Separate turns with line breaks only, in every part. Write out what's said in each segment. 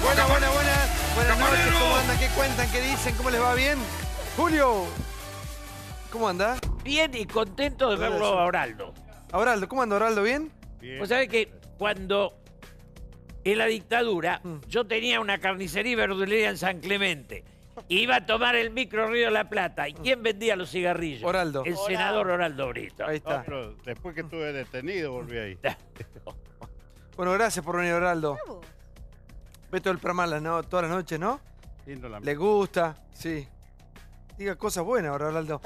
Buenas noches, ¿cómo andan? ¿Qué cuentan? ¿Qué dicen? ¿Cómo les va? ¿Bien? Julio, ¿cómo anda?
Bien y contento de verlo a Oraldo.
¿A Oraldo? ¿Cómo anda Oraldo? ¿Bien?
Bien.
Vos sabés que cuando en la dictadura yo tenía una carnicería y verdulería en San Clemente. Iba a tomar el micro Río de la Plata. ¿Y quién vendía los cigarrillos?
Oraldo.
El senador Oraldo Brito.
Ahí
No,
está.
pero después que estuve detenido volví ahí.
Bueno, gracias por venir, Oraldo. Ve todo el programa todas las noches, ¿no?
Lindo la-
¿Le gusta? Sí. Diga cosas buenas ahora, Oraldo.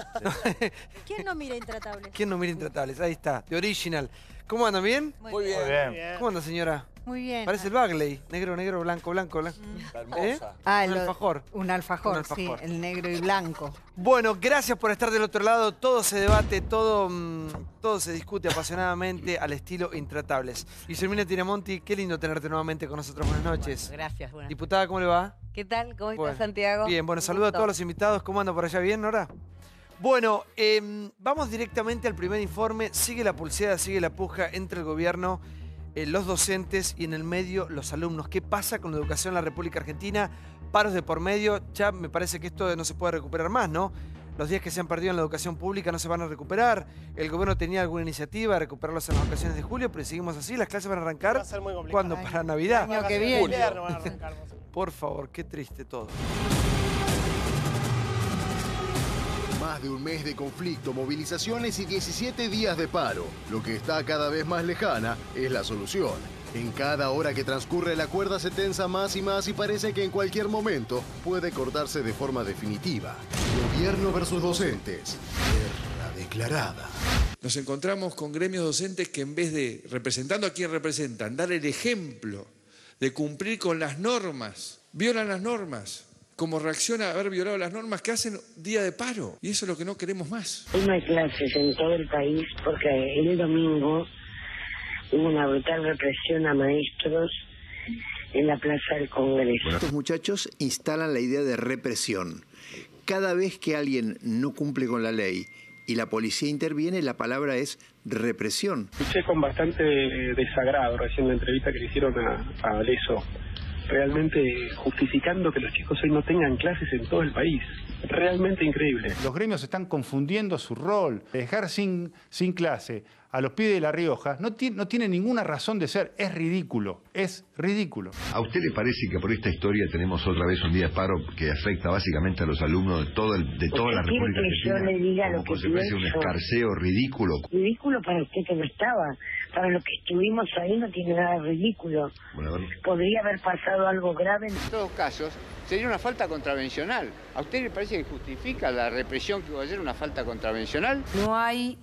¿Quién no mira Intratables?
¿Quién no mira Intratables? Ahí está, de Original. ¿Cómo andan? ¿Bien?
Muy bien.
¿Cómo anda, señora?
Muy bien.
Parece el Bagley. Negro, negro, blanco, blanco, blanco.
Ah,
Un alfajor.
Un alfajor,
Un alfajor.
sí, el negro y blanco.
Bueno, gracias por estar del otro lado. Todo se debate, todo se discute apasionadamente al estilo Intratables. Guillermina Tiramonti, qué lindo tenerte nuevamente con nosotros. Buenas noches.
Gracias, buenas.
Diputada, ¿cómo le va?
¿Qué tal? ¿Cómo
Bueno,
estás, Santiago?
Bien, bueno,
Un
saludo a
gusto.
todos los invitados. ¿Cómo anda por allá? ¿Bien, Nora? Bueno, vamos directamente al primer informe. Sigue la pulseada, sigue la puja entre el gobierno, los docentes y en el medio los alumnos. ¿Qué pasa con la educación en la República Argentina? Paros de por medio. Ya me parece que esto no se puede recuperar más, ¿no? Los días que se han perdido en la educación pública no se van a recuperar. El gobierno tenía alguna iniciativa de recuperarlos en las vacaciones de julio, pero si seguimos así, las clases van a arrancar.
Va a ser muy complicado.
¿Cuándo? Para Navidad.
El año que viene.
Invierno van a arrancar, más o menos.
Por favor, qué triste todo.
Más de un mes de conflicto, movilizaciones y 17 días de paro. Lo que está cada vez más lejana es la solución. En cada hora que transcurre la cuerda se tensa más y más y parece que en cualquier momento puede cortarse de forma definitiva. Gobierno versus docentes. Guerra declarada.
Nos encontramos con gremios docentes que en vez de, representando a quien representan, dar el ejemplo de cumplir con las normas, violan las normas. Como reacción a haber violado las normas, que hacen día de paro. Y eso es lo que no queremos más.
Hoy no hay clases en todo el país porque el domingo hubo una brutal represión a maestros en la Plaza del Congreso.
Estos muchachos instalan la idea de represión. Cada vez que alguien no cumple con la ley y la policía interviene, la palabra es represión.
Escuché con bastante desagrado recién la entrevista que le hicieron a Leso, realmente justificando que los chicos hoy no tengan clases en todo el país. Realmente increíble.
Los gremios están confundiendo su rol. Dejar sin clase a los pibes de La Rioja no tiene ninguna razón de ser. Es ridículo. Es ridículo.
¿A usted le parece que por esta historia tenemos otra vez un día de paro que afecta básicamente a los alumnos de toda la República
que yo le
Argentina?
diga
Como
lo que
consecuencia de un
pienso.
escarceo ridículo.
Ridículo para usted que no estaba. Para los que estuvimos ahí no tiene nada de ridículo.
Bueno, a ver.
Podría haber pasado algo grave.
En todos casos, sería una falta contravencional. ¿A usted le parece que justifica la represión que va a ser una falta contravencional?
No hay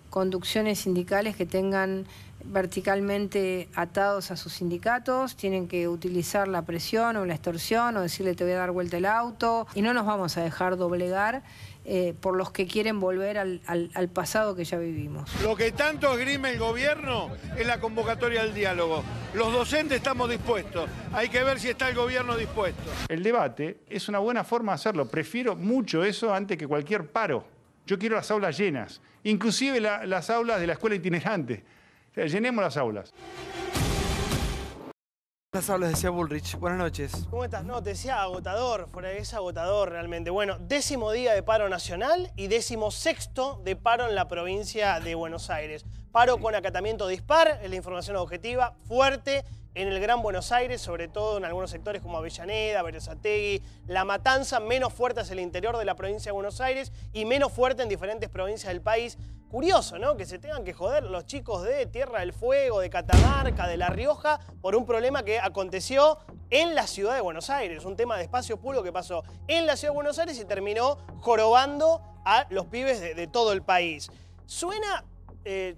conducciones sindicales que tengan verticalmente atados a sus sindicatos, tienen que utilizar la presión o la extorsión o decirle te voy a dar vuelta el auto y no nos vamos a dejar doblegar por los que quieren volver al pasado que ya vivimos.
Lo que tanto esgrime el gobierno es la convocatoria al diálogo. Los docentes estamos dispuestos. Hay que ver si está el gobierno dispuesto.
El debate es una buena forma de hacerlo. Prefiero mucho eso antes que cualquier paro. Yo quiero las aulas llenas, inclusive las aulas de la escuela itinerante. O sea, llenemos las aulas.
Las aulas, decía Bullrich. Buenas noches.
¿Cómo estás? No, te decía agotador, fuera de es agotador realmente. Bueno, 10º día de paro nacional y 16º de paro en la provincia de Buenos Aires. Paro con acatamiento dispar, es la información objetiva, fuerte en el Gran Buenos Aires, sobre todo en algunos sectores como Avellaneda, Berazategui, La Matanza, menos fuerte hacia el interior de la provincia de Buenos Aires y menos fuerte en diferentes provincias del país. Curioso, ¿no? Que se tengan que joder los chicos de Tierra del Fuego, de Catamarca, de La Rioja, por un problema que aconteció en la ciudad de Buenos Aires. Un tema de espacio público que pasó en la ciudad de Buenos Aires y terminó jorobando a los pibes de todo el país. Suena,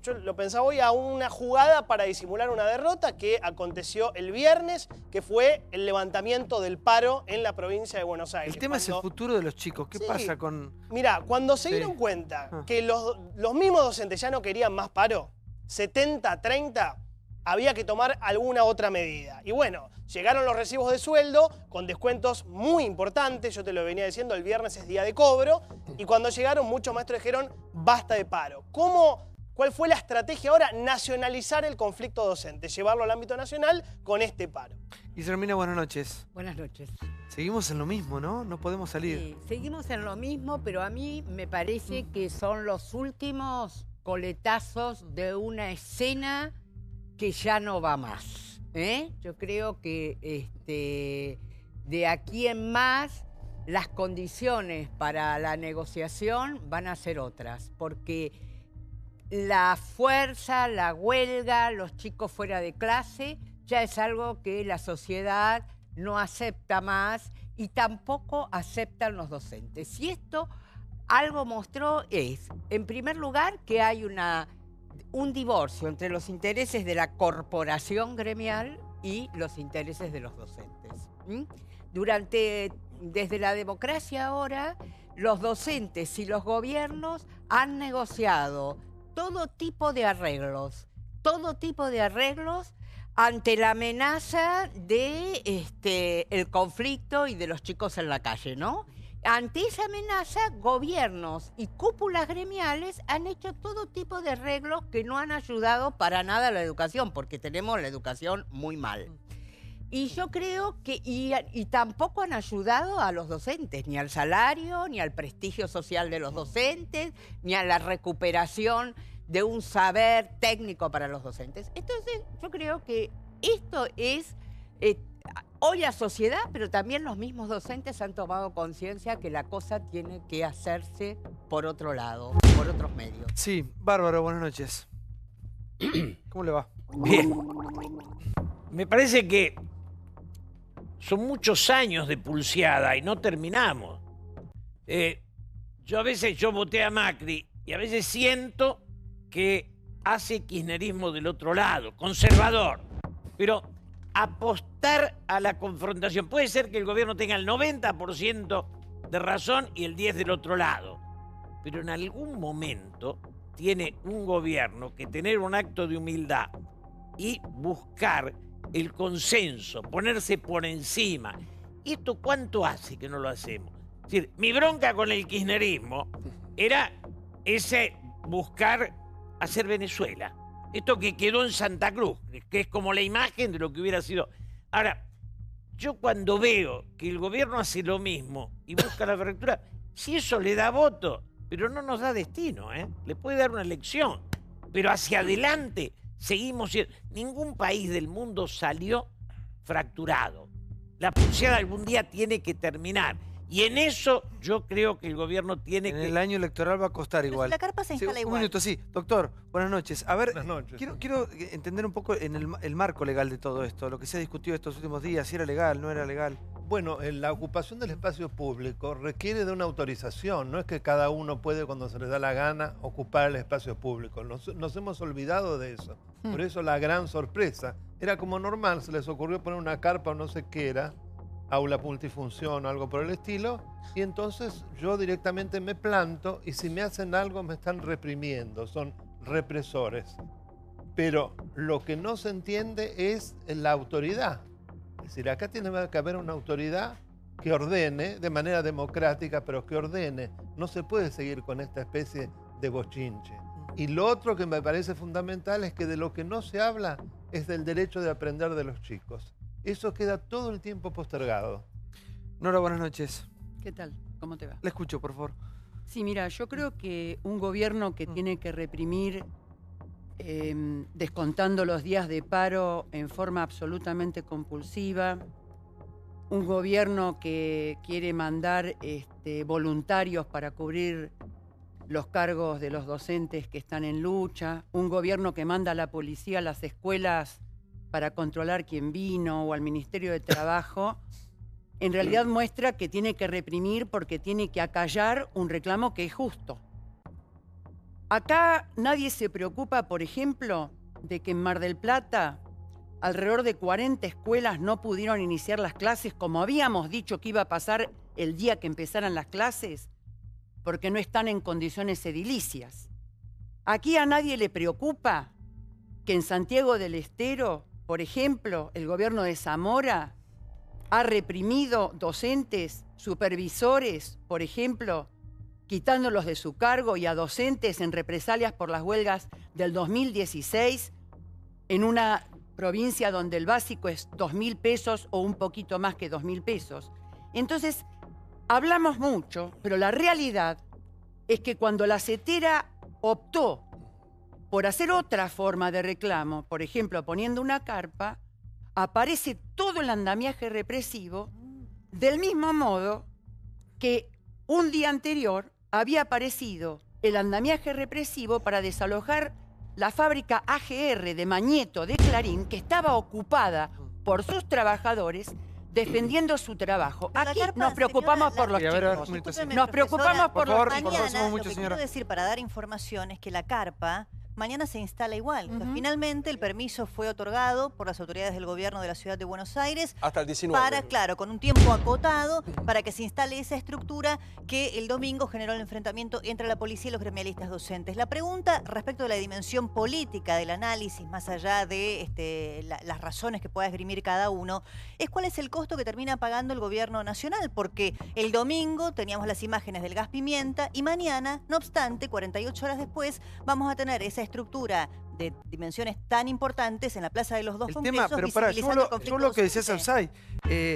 yo lo pensaba hoy, a una jugada para disimular una derrota que aconteció el viernes, que fue el levantamiento del paro en la provincia de Buenos Aires.
El tema es el futuro de los chicos. ¿Qué pasa con...?
Mirá, cuando se dieron cuenta que los mismos docentes ya no querían más paro, 70-30, había que tomar alguna otra medida. Y bueno, llegaron los recibos de sueldo con descuentos muy importantes. Yo te lo venía diciendo, el viernes es día de cobro. Y cuando llegaron, muchos maestros dijeron, basta de paro. ¿Cuál fue la estrategia ahora? Nacionalizar el conflicto docente, llevarlo al ámbito nacional con este paro.
Guillermina, buenas noches.
Buenas noches.
Seguimos en lo mismo, ¿no? No podemos salir.
Sí, seguimos en lo mismo, pero a mí me parece que son los últimos coletazos de una escena que ya no va más. Yo creo que de aquí en más las condiciones para la negociación van a ser otras, porque la fuerza, la huelga, los chicos fuera de clase, ya es algo que la sociedad no acepta más y tampoco aceptan los docentes. Y esto algo mostró es, en primer lugar, que hay un divorcio entre los intereses de la corporación gremial y los intereses de los docentes. Desde la democracia ahora, los docentes y los gobiernos han negociado todo tipo de arreglos ante la amenaza de el conflicto y de los chicos en la calle, ¿no? Ante esa amenaza, gobiernos y cúpulas gremiales han hecho todo tipo de arreglos que no han ayudado para nada a la educación, porque tenemos la educación muy mal. Y yo creo que, y tampoco han ayudado a los docentes, ni al salario, ni al prestigio social de los docentes, ni a la recuperación de un saber técnico para los docentes. Entonces, yo creo que esto es, hoy la sociedad, pero también los mismos docentes han tomado conciencia que la cosa tiene que hacerse por otro lado, por otros medios.
Sí, Bárbaro, buenas noches. ¿Cómo le va?
Bien. Me parece que son muchos años de pulseada y no terminamos. Yo a veces voté a Macri y a veces siento que hace kirchnerismo del otro lado, conservador. Pero apostar a la confrontación. Puede ser que el gobierno tenga el 90% de razón y el 10% del otro lado. Pero en algún momento tiene un gobierno que tener un acto de humildad y buscar el consenso, ponerse por encima. ¿Y esto cuánto hace que no lo hacemos? Es decir, mi bronca con el kirchnerismo era ese buscar hacer Venezuela. Esto que quedó en Santa Cruz, que es como la imagen de lo que hubiera sido. Ahora, yo cuando veo que el gobierno hace lo mismo y busca la fractura, si eso le da voto, pero no nos da destino, le puede dar una elección, pero hacia adelante seguimos siendo. Ningún país del mundo salió fracturado. La pulseada algún día tiene que terminar. Y en eso yo creo que el gobierno tiene que...
El año electoral va a costar igual.
La carpa se instala igual.
Un minuto, sí. Doctor, buenas noches. A ver,
buenas noches.
Quiero entender un poco en el marco legal de todo esto, lo que se ha discutido estos últimos días, si era legal, no era legal.
Bueno, la ocupación del espacio público requiere de una autorización. No es que cada uno puede, cuando se le da la gana, ocupar el espacio público. Nos hemos olvidado de eso. Por eso la gran sorpresa. Era como normal, se les ocurrió poner una carpa o no sé qué era, aula multifunción o algo por el estilo, y entonces yo directamente me planto y si me hacen algo me están reprimiendo, son represores. Pero lo que no se entiende es la autoridad. Es decir, acá tiene que haber una autoridad que ordene de manera democrática, pero que ordene. No se puede seguir con esta especie de bochinche. Y lo otro que me parece fundamental es que de lo que no se habla es del derecho de aprender de los chicos. Eso queda todo el tiempo postergado.
Nora, buenas noches.
¿Qué tal? ¿Cómo te va?
La escucho, por favor.
Sí, mira, yo creo que un gobierno que tiene que reprimir, descontando los días de paro en forma absolutamente compulsiva, un gobierno que quiere mandar voluntarios para cubrir los cargos de los docentes que están en lucha, un gobierno que manda a la policía a las escuelas para controlar quién vino, o al Ministerio de Trabajo, en realidad muestra que tiene que reprimir porque tiene que acallar un reclamo que es justo. Acá nadie se preocupa, por ejemplo, de que en Mar del Plata alrededor de 40 escuelas no pudieron iniciar las clases como habíamos dicho que iba a pasar el día que empezaran las clases, porque no están en condiciones edilicias. Aquí a nadie le preocupa que en Santiago del Estero, por ejemplo, el gobierno de Zamora ha reprimido docentes, supervisores, por ejemplo, quitándolos de su cargo, y a docentes en represalias por las huelgas del 2016, en una provincia donde el básico es 2.000 pesos o un poquito más que 2.000 pesos. Entonces, hablamos mucho, pero la realidad es que cuando la CETERA optó por hacer otra forma de reclamo, por ejemplo, poniendo una carpa, aparece todo el andamiaje represivo, del mismo modo que un día anterior había aparecido el andamiaje represivo para desalojar la fábrica AGR de Mañeto de Clarín, que estaba ocupada por sus trabajadores defendiendo su trabajo. Aquí nos preocupamos por los chicos. Nos preocupamos por los chicos.
Mañana, lo que quiero decir para dar información es que la carpa mañana se instala igual. Entonces, finalmente el permiso fue otorgado por las autoridades del gobierno de la ciudad de Buenos Aires.
Hasta el 19.
Para, claro, con un tiempo acotado, para que se instale esa estructura que el domingo generó el enfrentamiento entre la policía y los gremialistas docentes. La pregunta respecto de la dimensión política del análisis, más allá de las razones que pueda esgrimir cada uno, es cuál es el costo que termina pagando el gobierno nacional, porque el domingo teníamos las imágenes del gas pimienta y mañana, no obstante, 48 horas después, vamos a tener esa estructura de dimensiones tan importantes en la Plaza de los Dos Congresos.
Pero para, yo lo que decía Salsay.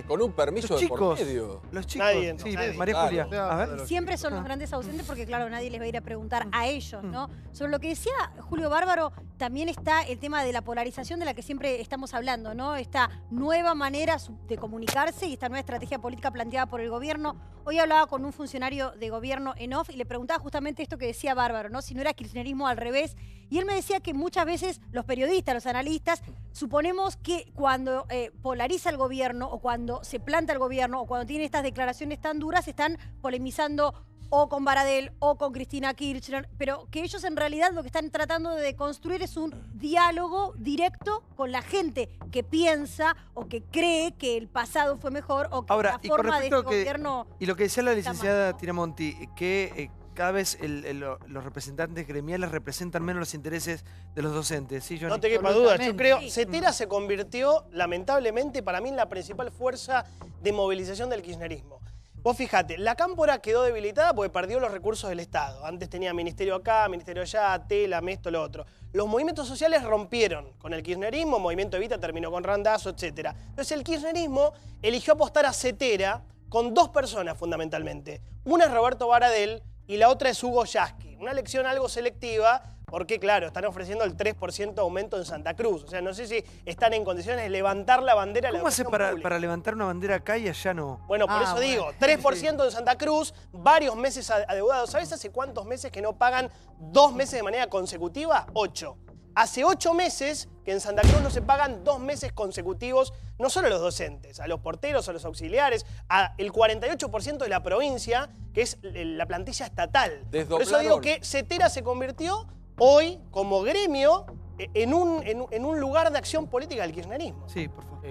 Con un permiso de por medio.
Los chicos,
nadie.
María Julia. A ver.
Siempre son los grandes ausentes porque, claro, nadie les va a ir a preguntar a ellos, ¿no? Sobre lo que decía Julio Bárbaro, también está el tema de la polarización de la que siempre estamos hablando, ¿no? Esta nueva manera de comunicarse y esta nueva estrategia política planteada por el gobierno. Hoy hablaba con un funcionario de gobierno en off y le preguntaba justamente esto que decía Bárbaro, ¿no? Si no era kirchnerismo al revés. Y él me decía que muchas veces los periodistas, los analistas, suponemos que cuando polariza el gobierno o cuando se planta el gobierno o cuando tiene estas declaraciones tan duras, están polemizando o con Baradel o con Cristina Kirchner, pero que ellos en realidad lo que están tratando de construir es un diálogo directo con la gente que piensa o que cree que el pasado fue mejor o que la forma de este gobierno...
Y lo que decía la licenciada Tiramonti, que cada vez los representantes gremiales representan menos los intereses de los docentes. ¿Sí, Johnny?
No te quepa duda. Yo creo que CETERA se convirtió, lamentablemente, para mí en la principal fuerza de movilización del kirchnerismo. Vos fijate, la Cámpora quedó debilitada porque perdió los recursos del Estado. Antes tenía ministerio acá, ministerio allá, Tela, esto, lo otro. Los movimientos sociales rompieron con el kirchnerismo, Movimiento Evita terminó con Randazzo, etc. Entonces el kirchnerismo eligió apostar a CETERA con dos personas fundamentalmente. Una es Roberto Baradel y la otra es Hugo Yasky. Una elección algo selectiva porque, claro, están ofreciendo el 3% de aumento en Santa Cruz. O sea, no sé si están en condiciones de levantar la bandera de la educación pública.
¿Cómo hace para levantar una bandera acá y allá no?
Bueno, por eso digo, 3% en Santa Cruz, varios meses adeudados. ¿Sabes hace cuántos meses que no pagan 2 meses de manera consecutiva? 8. Hace 8 meses que en Santa Cruz no se pagan 2 meses consecutivos, no solo a los docentes, a los porteros, a los auxiliares, al 48% de la provincia, que es la plantilla estatal. Por eso digo que CETERA se convirtió hoy como gremio en un lugar de acción política del kirchnerismo.
Sí, por favor.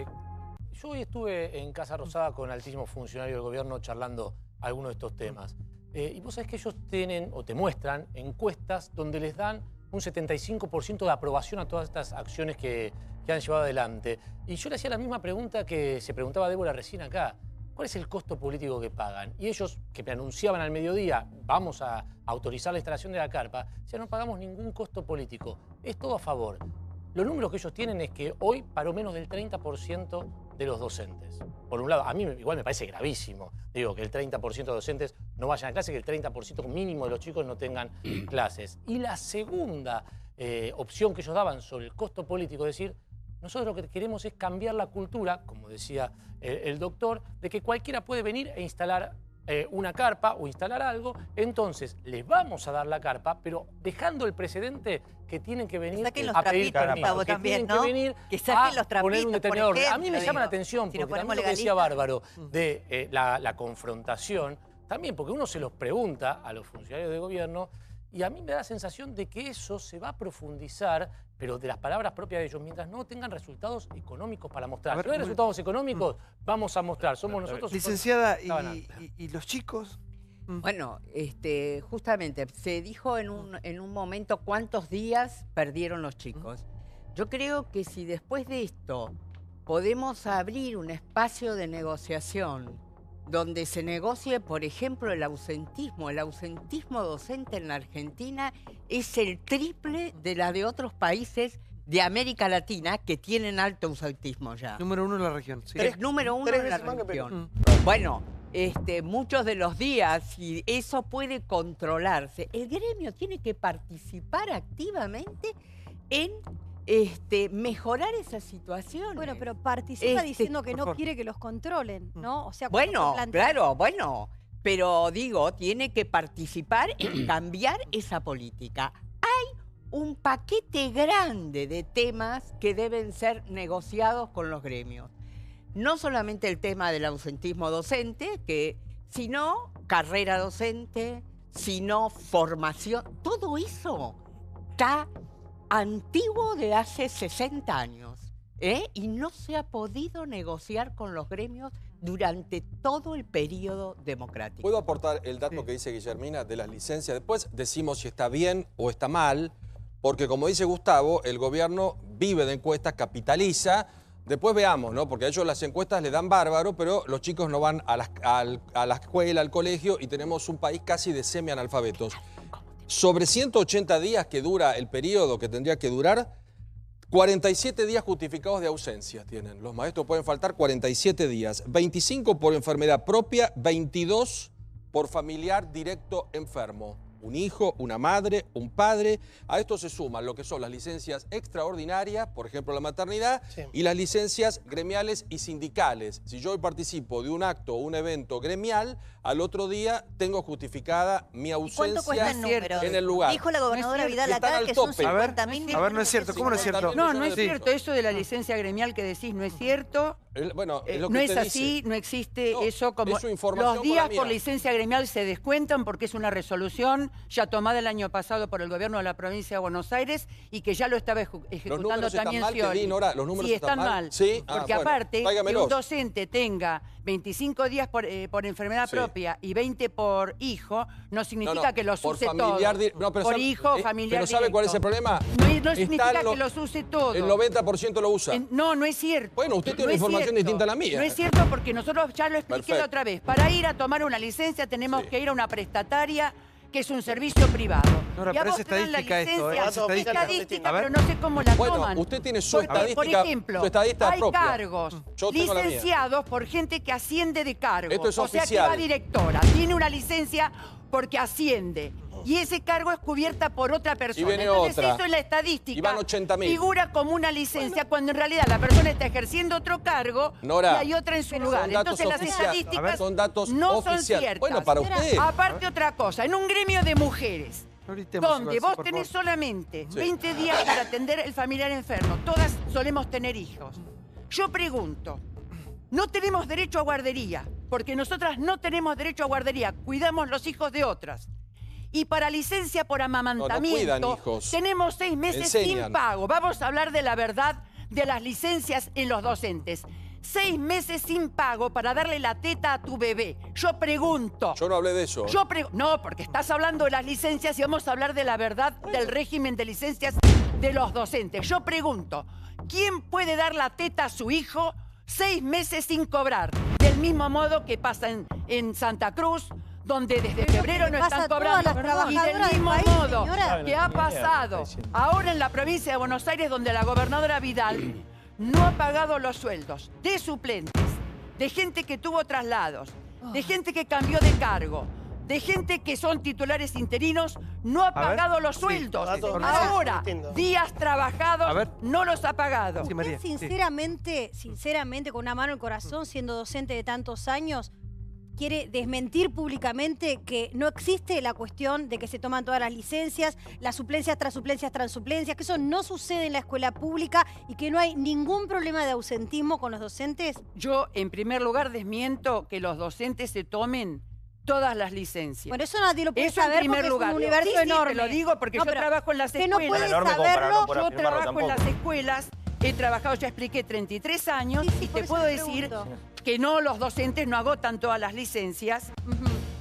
Yo hoy estuve en Casa Rosada con altísimos funcionarios del gobierno charlando algunos de estos temas. Y vos sabés que ellos tienen o te muestran encuestas donde les dan un 75% de aprobación a todas estas acciones que han llevado adelante. Y yo le hacía la misma pregunta que se preguntaba Débora recién acá. ¿Cuál es el costo político que pagan? Y ellos, que me anunciaban al mediodía, vamos a autorizar la instalación de la carpa, ya no pagamos ningún costo político. Es todo a favor. Los números que ellos tienen es que hoy paró menos del 30% de los docentes. Por un lado, a mí igual me parece gravísimo. Digo, que el 30% de docentes no vayan a clase, que el 30% mínimo de los chicos no tengan clases. Y la segunda opción que ellos daban sobre el costo político, es decir, nosotros lo que queremos es cambiar la cultura, como decía el doctor, de que cualquiera puede venir e instalar una carpa o instalar algo, entonces les vamos a dar la carpa, pero dejando el precedente que tienen que venir a pedir permiso, que tienen que venir a poner un determinado orden. A mí me llama la atención, porque también lo que decía Bárbaro de la confrontación, también porque uno se los pregunta a los funcionarios de gobierno y a mí me da la sensación de que eso se va a profundizar, pero de las palabras propias de ellos, mientras no tengan resultados económicos para mostrar. Si no hay resultados económicos, vamos a mostrar. Somos nosotros...
Licenciada, ¿y los chicos?
Bueno, justamente se dijo en un momento cuántos días perdieron los chicos. Yo creo que si después de esto podemos abrir un espacio de negociación donde se negocie, por ejemplo, el ausentismo. El ausentismo docente en la Argentina es el triple de la de otros países de América Latina que tienen alto ausentismo ya.
Número 1 en la región. Sí.
Es número 1 en la región. Bueno, muchos de los días, y eso puede controlarse. El gremio tiene que participar activamente en mejorar esa situación.
Bueno, pero participa diciendo que no quiere que los controlen, ¿no? O sea,
bueno, claro, bueno, pero digo, tiene que participar en cambiar esa política. Hay un paquete grande de temas que deben ser negociados con los gremios. No solamente el tema del ausentismo docente, sino carrera docente, sino formación. Todo eso está antiguo de hace 60 años, y no se ha podido negociar con los gremios durante todo el periodo democrático.
¿Puedo aportar el dato que dice Guillermina de las licencias? Después decimos si está bien o está mal, porque como dice Gustavo, el gobierno vive de encuestas, capitaliza. Después veamos, ¿no? Porque a ellos las encuestas le dan bárbaro, pero los chicos no van a la escuela, al colegio, y tenemos un país casi de semianalfabetos. Sobre 180 días que dura el periodo que tendría que durar, 47 días justificados de ausencia tienen. Los maestros pueden faltar 47 días. 25 por enfermedad propia, 22 por familiar directo enfermo. Un hijo, una madre, un padre. A esto se suman lo que son las licencias extraordinarias, por ejemplo la maternidad, y las licencias gremiales y sindicales. Si yo hoy participo de un acto o un evento gremial, al otro día tengo justificada mi ausencia en el lugar.
Dijo la gobernadora Vidal acá que son 50.000.
A ver, no es cierto. ¿Cómo no es cierto?
No, no es cierto. Eso de la licencia gremial que decís no es cierto.
Bueno, es lo que
no es
usted
así,
dice.
no existe eso como...
es su información
Los días
con la
por
mía.
licencia gremial se descuentan porque es una resolución ya tomada el año pasado por el gobierno de la provincia de Buenos Aires y que ya lo estaba ejecutando también Scioli.
Los números
sí, están mal.
Sí,
porque aparte, que un docente tenga 25 días por enfermedad propia y 20 por hijo, no significa que los use todos. Por hijo, familiar
¿Pero sabe cuál es el problema?
No significa que los use todos.
El 90% lo usa.
No, no es cierto.
Bueno, usted tiene una información distinta a la mía.
No es cierto porque nosotros ya lo expliqué la otra vez. Para ir a tomar una licencia tenemos que ir a una prestataria que es un servicio privado.
No,
y a
pero
vos
es
te dan la
estadística esto,
licencia,
es
estadística, pero no sé cómo la toman.
Bueno, usted tiene su
Porque,
estadística,
por ejemplo,
su estadística
hay
propia.
cargos
Yo tengo la mía.
licenciados por gente que asciende de cargo.
Esto es
o sea que
oficial.
va directora, tiene una licencia porque asciende. Y ese cargo es cubierta por otra persona.
Y viene
Entonces
otra.
eso en la estadística
Y van 80.000.
figura como una licencia cuando en realidad la persona está ejerciendo otro cargo
Nora,
y hay otra en su lugar.
son datos
Entonces las
oficiales.
estadísticas
Son datos
no son
oficiales.
ciertas.
Bueno, para usted.
Aparte otra cosa, en un gremio de mujeres, donde vos tenés solamente 20 días para atender el familiar enfermo, todas solemos tener hijos. Yo pregunto, no tenemos derecho a guardería, porque nosotras no tenemos derecho a guardería, cuidamos los hijos de otras. Y para licencia por amamantamiento,
cuidan hijos.
tenemos 6 meses
Enseñan.
sin pago. Vamos a hablar de la verdad de las licencias en los docentes. 6 meses sin pago para darle la teta a tu bebé. Yo pregunto.
Yo no hablé de eso.
No, porque estás hablando de las licencias y vamos a hablar de la verdad del régimen de licencias de los docentes. Yo pregunto, ¿quién puede dar la teta a su hijo 6 meses sin cobrar? Del mismo modo que pasa en Santa Cruz, donde desde febrero no están cobrando. Y del mismo modo que ha pasado ahora en la provincia de Buenos Aires, donde la gobernadora Vidal no ha pagado los sueldos de suplentes, de gente que tuvo traslados, de gente que cambió de cargo, de gente que son titulares interinos, no ha pagado los sueldos. Ahora, días trabajados, no los ha pagado.
Usted sinceramente, con una mano en el corazón, siendo docente de tantos años, quiere desmentir públicamente que no existe la cuestión de que se toman todas las licencias, las suplencias tras suplencias tras suplencias, que eso no sucede en la escuela pública y que no hay ningún problema de ausentismo con los docentes?
Yo, en primer lugar, desmiento que los docentes se tomen todas las licencias.
Bueno, eso nadie lo puede
Eso
saber
en primer
porque
lugar.
es un universo
Sí,
enorme.
te lo digo porque yo trabajo en las
que
escuelas.
no puede saberlo.
Yo trabajo en las escuelas, he trabajado, ya expliqué, 33 años y te puedo decir que no, los docentes no agotan todas las licencias.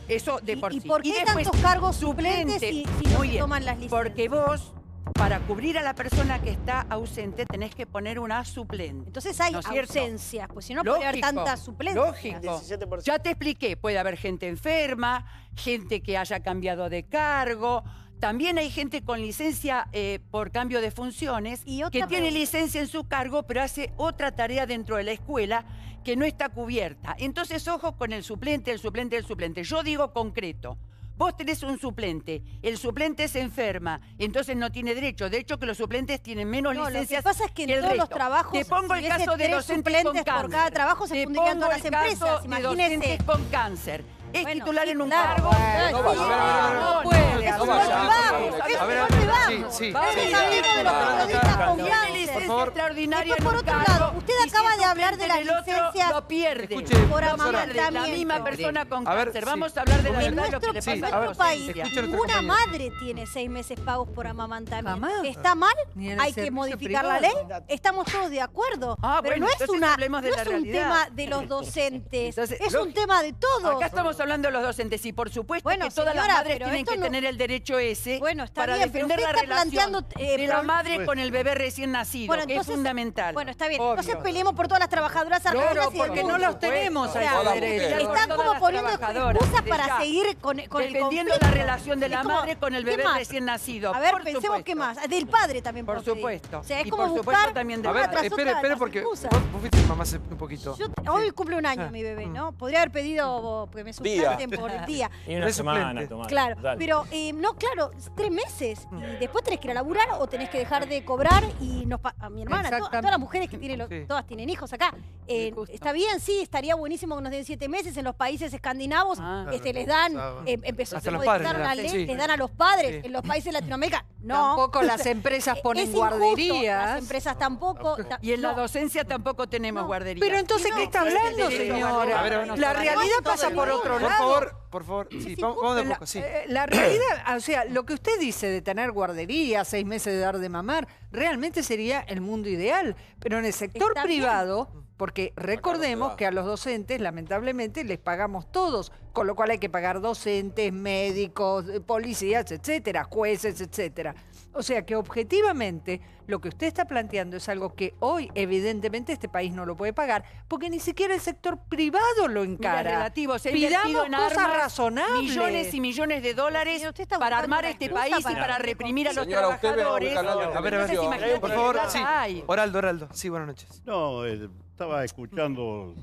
Eso de por sí.
¿Y por qué
después,
tantos cargos suplentes si no
Muy
se
bien,
toman las licencias?
porque vos para cubrir a la persona que está ausente tenés que poner una suplente.
Entonces hay
¿no es cierto?
ausencias, pues si no puede haber tantas suplencias.
Lógico.
17%.
Ya te expliqué, puede haber gente enferma, gente que haya cambiado de cargo. También hay gente con licencia por cambio de funciones que tiene licencia en su cargo, pero hace otra tarea dentro de la escuela que no está cubierta. Entonces, ojo con el suplente, el suplente, el suplente. Yo digo concreto. Vos tenés un suplente, el suplente se enferma, entonces no tiene derecho. De hecho, que los suplentes tienen menos licencias.
Lo que pasa es que en todos los trabajos,
te pongo el caso de docentes con cáncer.
por cada trabajo se fundirían todas las empresas.
De docentes con cáncer. Es titular en un
claro.
cargo.
No puede. Es un golpe bajo.
Sí.
Vamos hablando de los periodistas con cáncer.
Por favor. Extraordinaria.
Por otro lado, usted acaba de hablar de la licencia
lo pierde.
Por amamantamiento.
La misma persona con
A ver,
cáncer.
sí.
Vamos a hablar de la
En
verdad lo que le
nuestro,
pasa a los
país,
docentes.
ninguna madre tiene 6 meses pagos por amamantamiento. ¿Está mal? Hay que modificar la ley. Estamos todos de acuerdo. Pero
bueno,
no es,
entonces hablemos de la
un
realidad.
tema de los docentes.
Entonces,
es un tema de todos.
Acá estamos hablando de los docentes y por supuesto que todas
señora,
las madres
pero
tienen
esto
que
no-
tener el derecho ese para
bien, pero
defender
usted
la
está
relación
planteando,
de la
pro-
madre con el bebé recién nacido,
Bueno,
que es
entonces-
fundamental.
Bueno, está bien.
Obvio.
Entonces peleemos por todas las trabajadoras argentinas.
Claro,
y del
porque
mundo.
no los tenemos
O
a
sea,
ese derecho.
Están
Todas
como
las
poniendo
trabajadoras,
excusas
desde
para
ya.
seguir con el
Defendiendo
conflicto.
la relación de la
Es como-
madre con el
¿qué
bebé
más?
recién nacido.
A ver,
por
pensemos
supuesto.
qué más. Del padre también.
Por
puedo pedir.
supuesto.
O sea, es
Y
como
por supuesto
buscar
también de
A ver,
una tras
espere,
otra las
porque
excusas.
vos fuiste mamá hace un poquito.
Hoy cumple un año mi bebé, ¿no? Podría haber pedido porque me suspenden por el día.
Y una semana, Tomás.
Claro,
Dale.
pero no, claro, 3 meses. Y después tenés que ir a laburar o tenés que dejar de cobrar. Y a mi hermana, todas las mujeres que tienen, todas tienen hijos acá. Está bien, sí, estaría buenísimo que nos den 7 meses. En los países escandinavos les dan, empezó a
Hasta
se
los padres,
modificaron la
¿verdad?
ley,
Sí.
les dan a los padres.
Sí.
En los países de Latinoamérica, no.
Tampoco las empresas ponen
Es injusto,
guarderías.
Las empresas tampoco.
Y en la docencia tampoco tenemos guarderías.
Pero entonces, ¿qué está hablando, señora?
A ver,
La realidad pasa por otro lado.
Por favor, sí, vamos de a poco, sí.
La realidad, o sea, lo que usted dice de tener guardería, 6 meses de dar de mamar, realmente sería el mundo ideal. Pero en el sector
Está bien.
privado, porque recordemos que a los docentes, lamentablemente, les pagamos todos, con lo cual hay que pagar docentes, médicos, policías, etcétera, jueces, etcétera. O sea que objetivamente lo que usted está planteando es algo que hoy evidentemente este país no lo puede pagar porque ni siquiera el sector privado lo encara.
Relativo, se ha invertido
Pidamos
en
cosas
armas,
razonables.
millones y millones de dólares para armar este país y para reprimir a los
Señora, usted ve
trabajadores.
un canal de
A ver,
Entonces, imagínate
por
qué
favor,
plata
sí.
hay.
Oraldo, sí, buenas noches.
No, estaba escuchando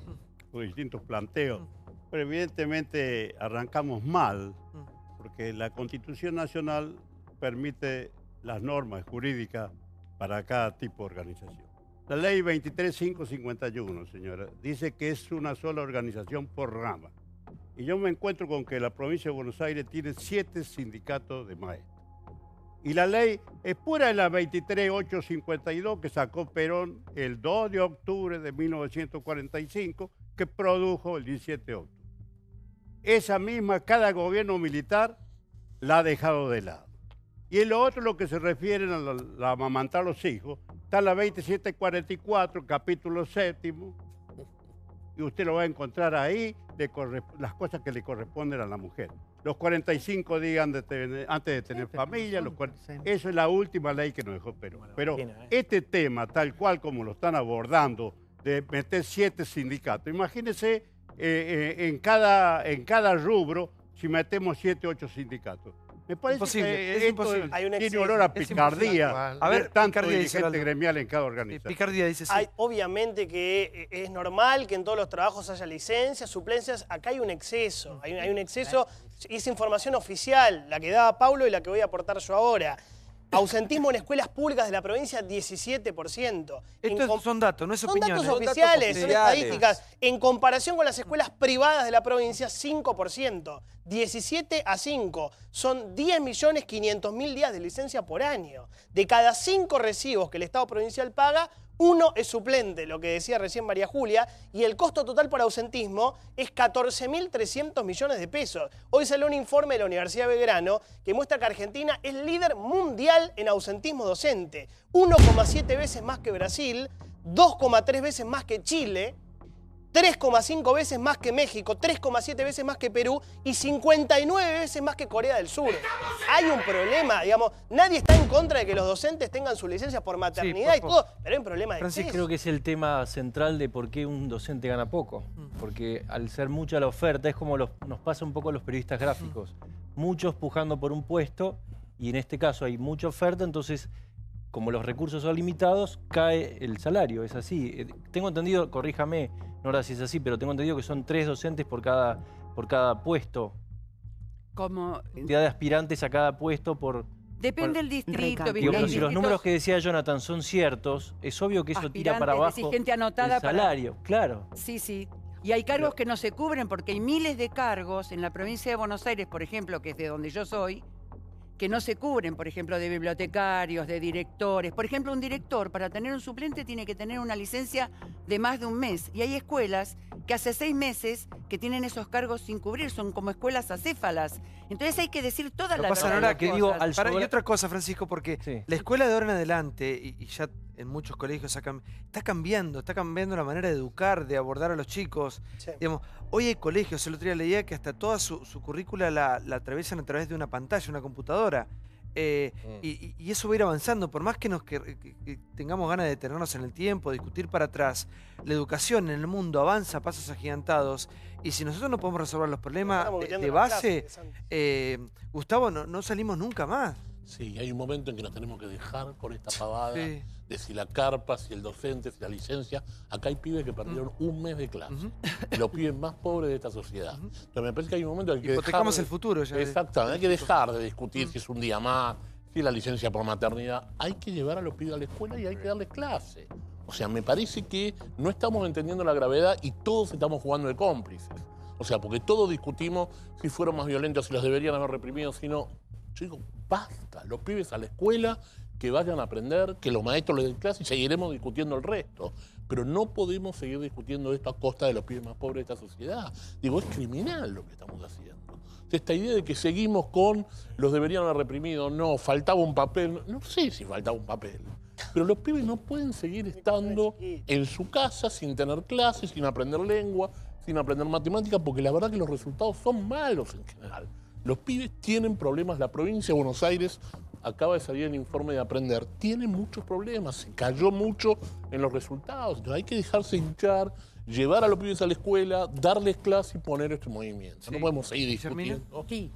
los distintos planteos, pero evidentemente arrancamos mal, porque la Constitución Nacional permite las normas jurídicas para cada tipo de organización. La ley 23551, señora, dice que es una sola organización por rama. Y yo me encuentro con que la provincia de Buenos Aires tiene 7 sindicatos de maestros. Y la ley es pura de la 23852 que sacó Perón el 2 de octubre de 1945, que produjo el 17 de octubre. Esa misma, cada gobierno militar la ha dejado de lado. Y en lo otro, lo que se refiere a amamantar a los hijos, está en la 2744, capítulo 7, y usted lo va a encontrar ahí, las cosas que le corresponden a la mujer. Los 45 días antes de tener familia, eso es la última ley que nos dejó Perón. Pero este tema, tal cual como lo están abordando, de meter 7 sindicatos, imagínense en cada rubro si metemos 7, 8 sindicatos. Me parece
Imposible,
que
es
esto
imposible.
Hay un
tiene
exceso.
olor a
Es
picardía.
imposible. A ver,
tanto
picardía dice
dirigente
Oraldo.
gremial en cada organización.
Picardía dice sí.
Obviamente que es normal que en todos los trabajos haya licencias, suplencias. Acá hay un exceso. Hay un exceso. Y es información oficial, la que daba Paulo y la que voy a aportar yo ahora. Ausentismo en escuelas públicas de la provincia, 17%.
Estos son datos, no es
Son
opinión.
datos
¿eh?
oficiales, son estadísticas. En comparación con las escuelas privadas de la provincia, 5%. 17 a 5. Son 10.500.000 días de licencia por año. De cada 5 recibos que el Estado provincial paga, 1 es suplente, lo que decía recién María Julia, y el costo total por ausentismo es 14.300 millones de pesos. Hoy salió un informe de la Universidad de Belgrano que muestra que Argentina es líder mundial en ausentismo docente. 1,7 veces más que Brasil, 2,3 veces más que Chile, 3,5 veces más que México, 3,7 veces más que Perú y 59 veces más que Corea del Sur. Hay un problema, digamos, nadie está en contra de que los docentes tengan sus licencias por maternidad y todo, pero hay un problema de
Francis,
peso.
creo que es el tema central de por qué un docente gana poco. Porque al ser mucha la oferta, es como nos pasa un poco a los periodistas gráficos. Muchos pujando por un puesto y en este caso hay mucha oferta, entonces como los recursos son limitados, cae el salario, es así. Tengo entendido, corríjame, Nora, si es así, pero tengo entendido que son 3 docentes por cada puesto.
Como
Cantidad de aspirantes a cada puesto por...
Depende del distrito.
Digo, pero si los números que decía Jonathan son ciertos, es obvio que eso tira para abajo
gente anotada
el salario, claro.
Sí, sí. Y hay cargos que no se cubren porque hay miles de cargos en la provincia de Buenos Aires, por ejemplo, que es de donde yo soy, que no se cubren, por ejemplo, de bibliotecarios, de directores. Por ejemplo, un director, para tener un suplente, tiene que tener una licencia de más de un mes. Y hay escuelas que hace 6 meses que tienen esos cargos sin cubrir, son como escuelas acéfalas. Entonces hay que decir todas las
pasa
verdades.
ahora que digo, y otra cosa, Francisco, porque la escuela de ahora en adelante, y ya en muchos colegios está cambiando la manera de educar, de abordar a los chicos. Sí. Digamos, hoy hay colegios, el otro día leía que hasta toda su currícula la atraviesan a través de una pantalla, una computadora. Y eso va a ir avanzando, por más que tengamos ganas de detenernos en el tiempo, discutir para atrás, la educación en el mundo avanza a pasos agigantados, y si nosotros no podemos resolver los problemas de base, Gustavo, no salimos nunca más.
Sí, hay un momento en que nos tenemos que dejar con esta pavada de si la carpa, si el docente, si la licencia. Acá hay pibes que perdieron un mes de clase. Los pibes más pobres de esta sociedad. Entonces me parece que hay un momento en que
hipotecamos el futuro ya.
Exactamente, hay que dejar de discutir si es un día más, si es la licencia por maternidad. Hay que llevar a los pibes a la escuela y hay que darles clase. O sea, me parece que no estamos entendiendo la gravedad y todos estamos jugando de cómplices. O sea, porque todos discutimos si fueron más violentos, si los deberían haber reprimido, si no. Yo digo, basta, los pibes a la escuela, que vayan a aprender, que los maestros les den clase y seguiremos discutiendo el resto. Pero no podemos seguir discutiendo esto a costa de los pibes más pobres de esta sociedad. Digo, es criminal lo que estamos haciendo. Esta idea de que seguimos con los deberían haber reprimido, no, faltaba un papel, no sé si faltaba un papel. Pero los pibes no pueden seguir estando en su casa sin tener clases, sin aprender lengua, sin aprender matemáticas, porque la verdad que los resultados son malos en general. Los pibes tienen problemas. La provincia de Buenos Aires, acaba de salir el informe de Aprender, tiene muchos problemas, se cayó mucho en los resultados. Entonces hay que dejarse hinchar, llevar a los pibes a la escuela, darles clase y poner este movimiento. Sí. No podemos seguir discutiendo.
Sí.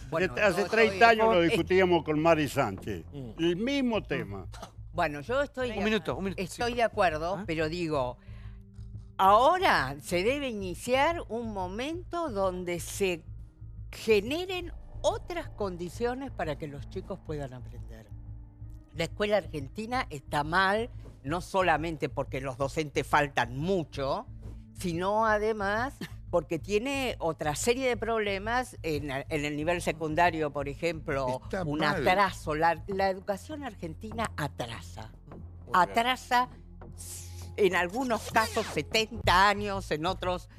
Bueno, hace 30 años lo discutíamos con Mari Sánchez. El mismo tema.
Bueno, yo estoy
Estoy
de acuerdo, pero digo, ahora se debe iniciar un momento donde se generen otras condiciones para que los chicos puedan aprender. La escuela argentina está mal, no solamente porque los docentes faltan mucho, sino además porque tiene otra serie de problemas en el nivel secundario, por ejemplo, un atraso. La educación argentina atrasa. Atrasa en algunos casos 70 años, en otros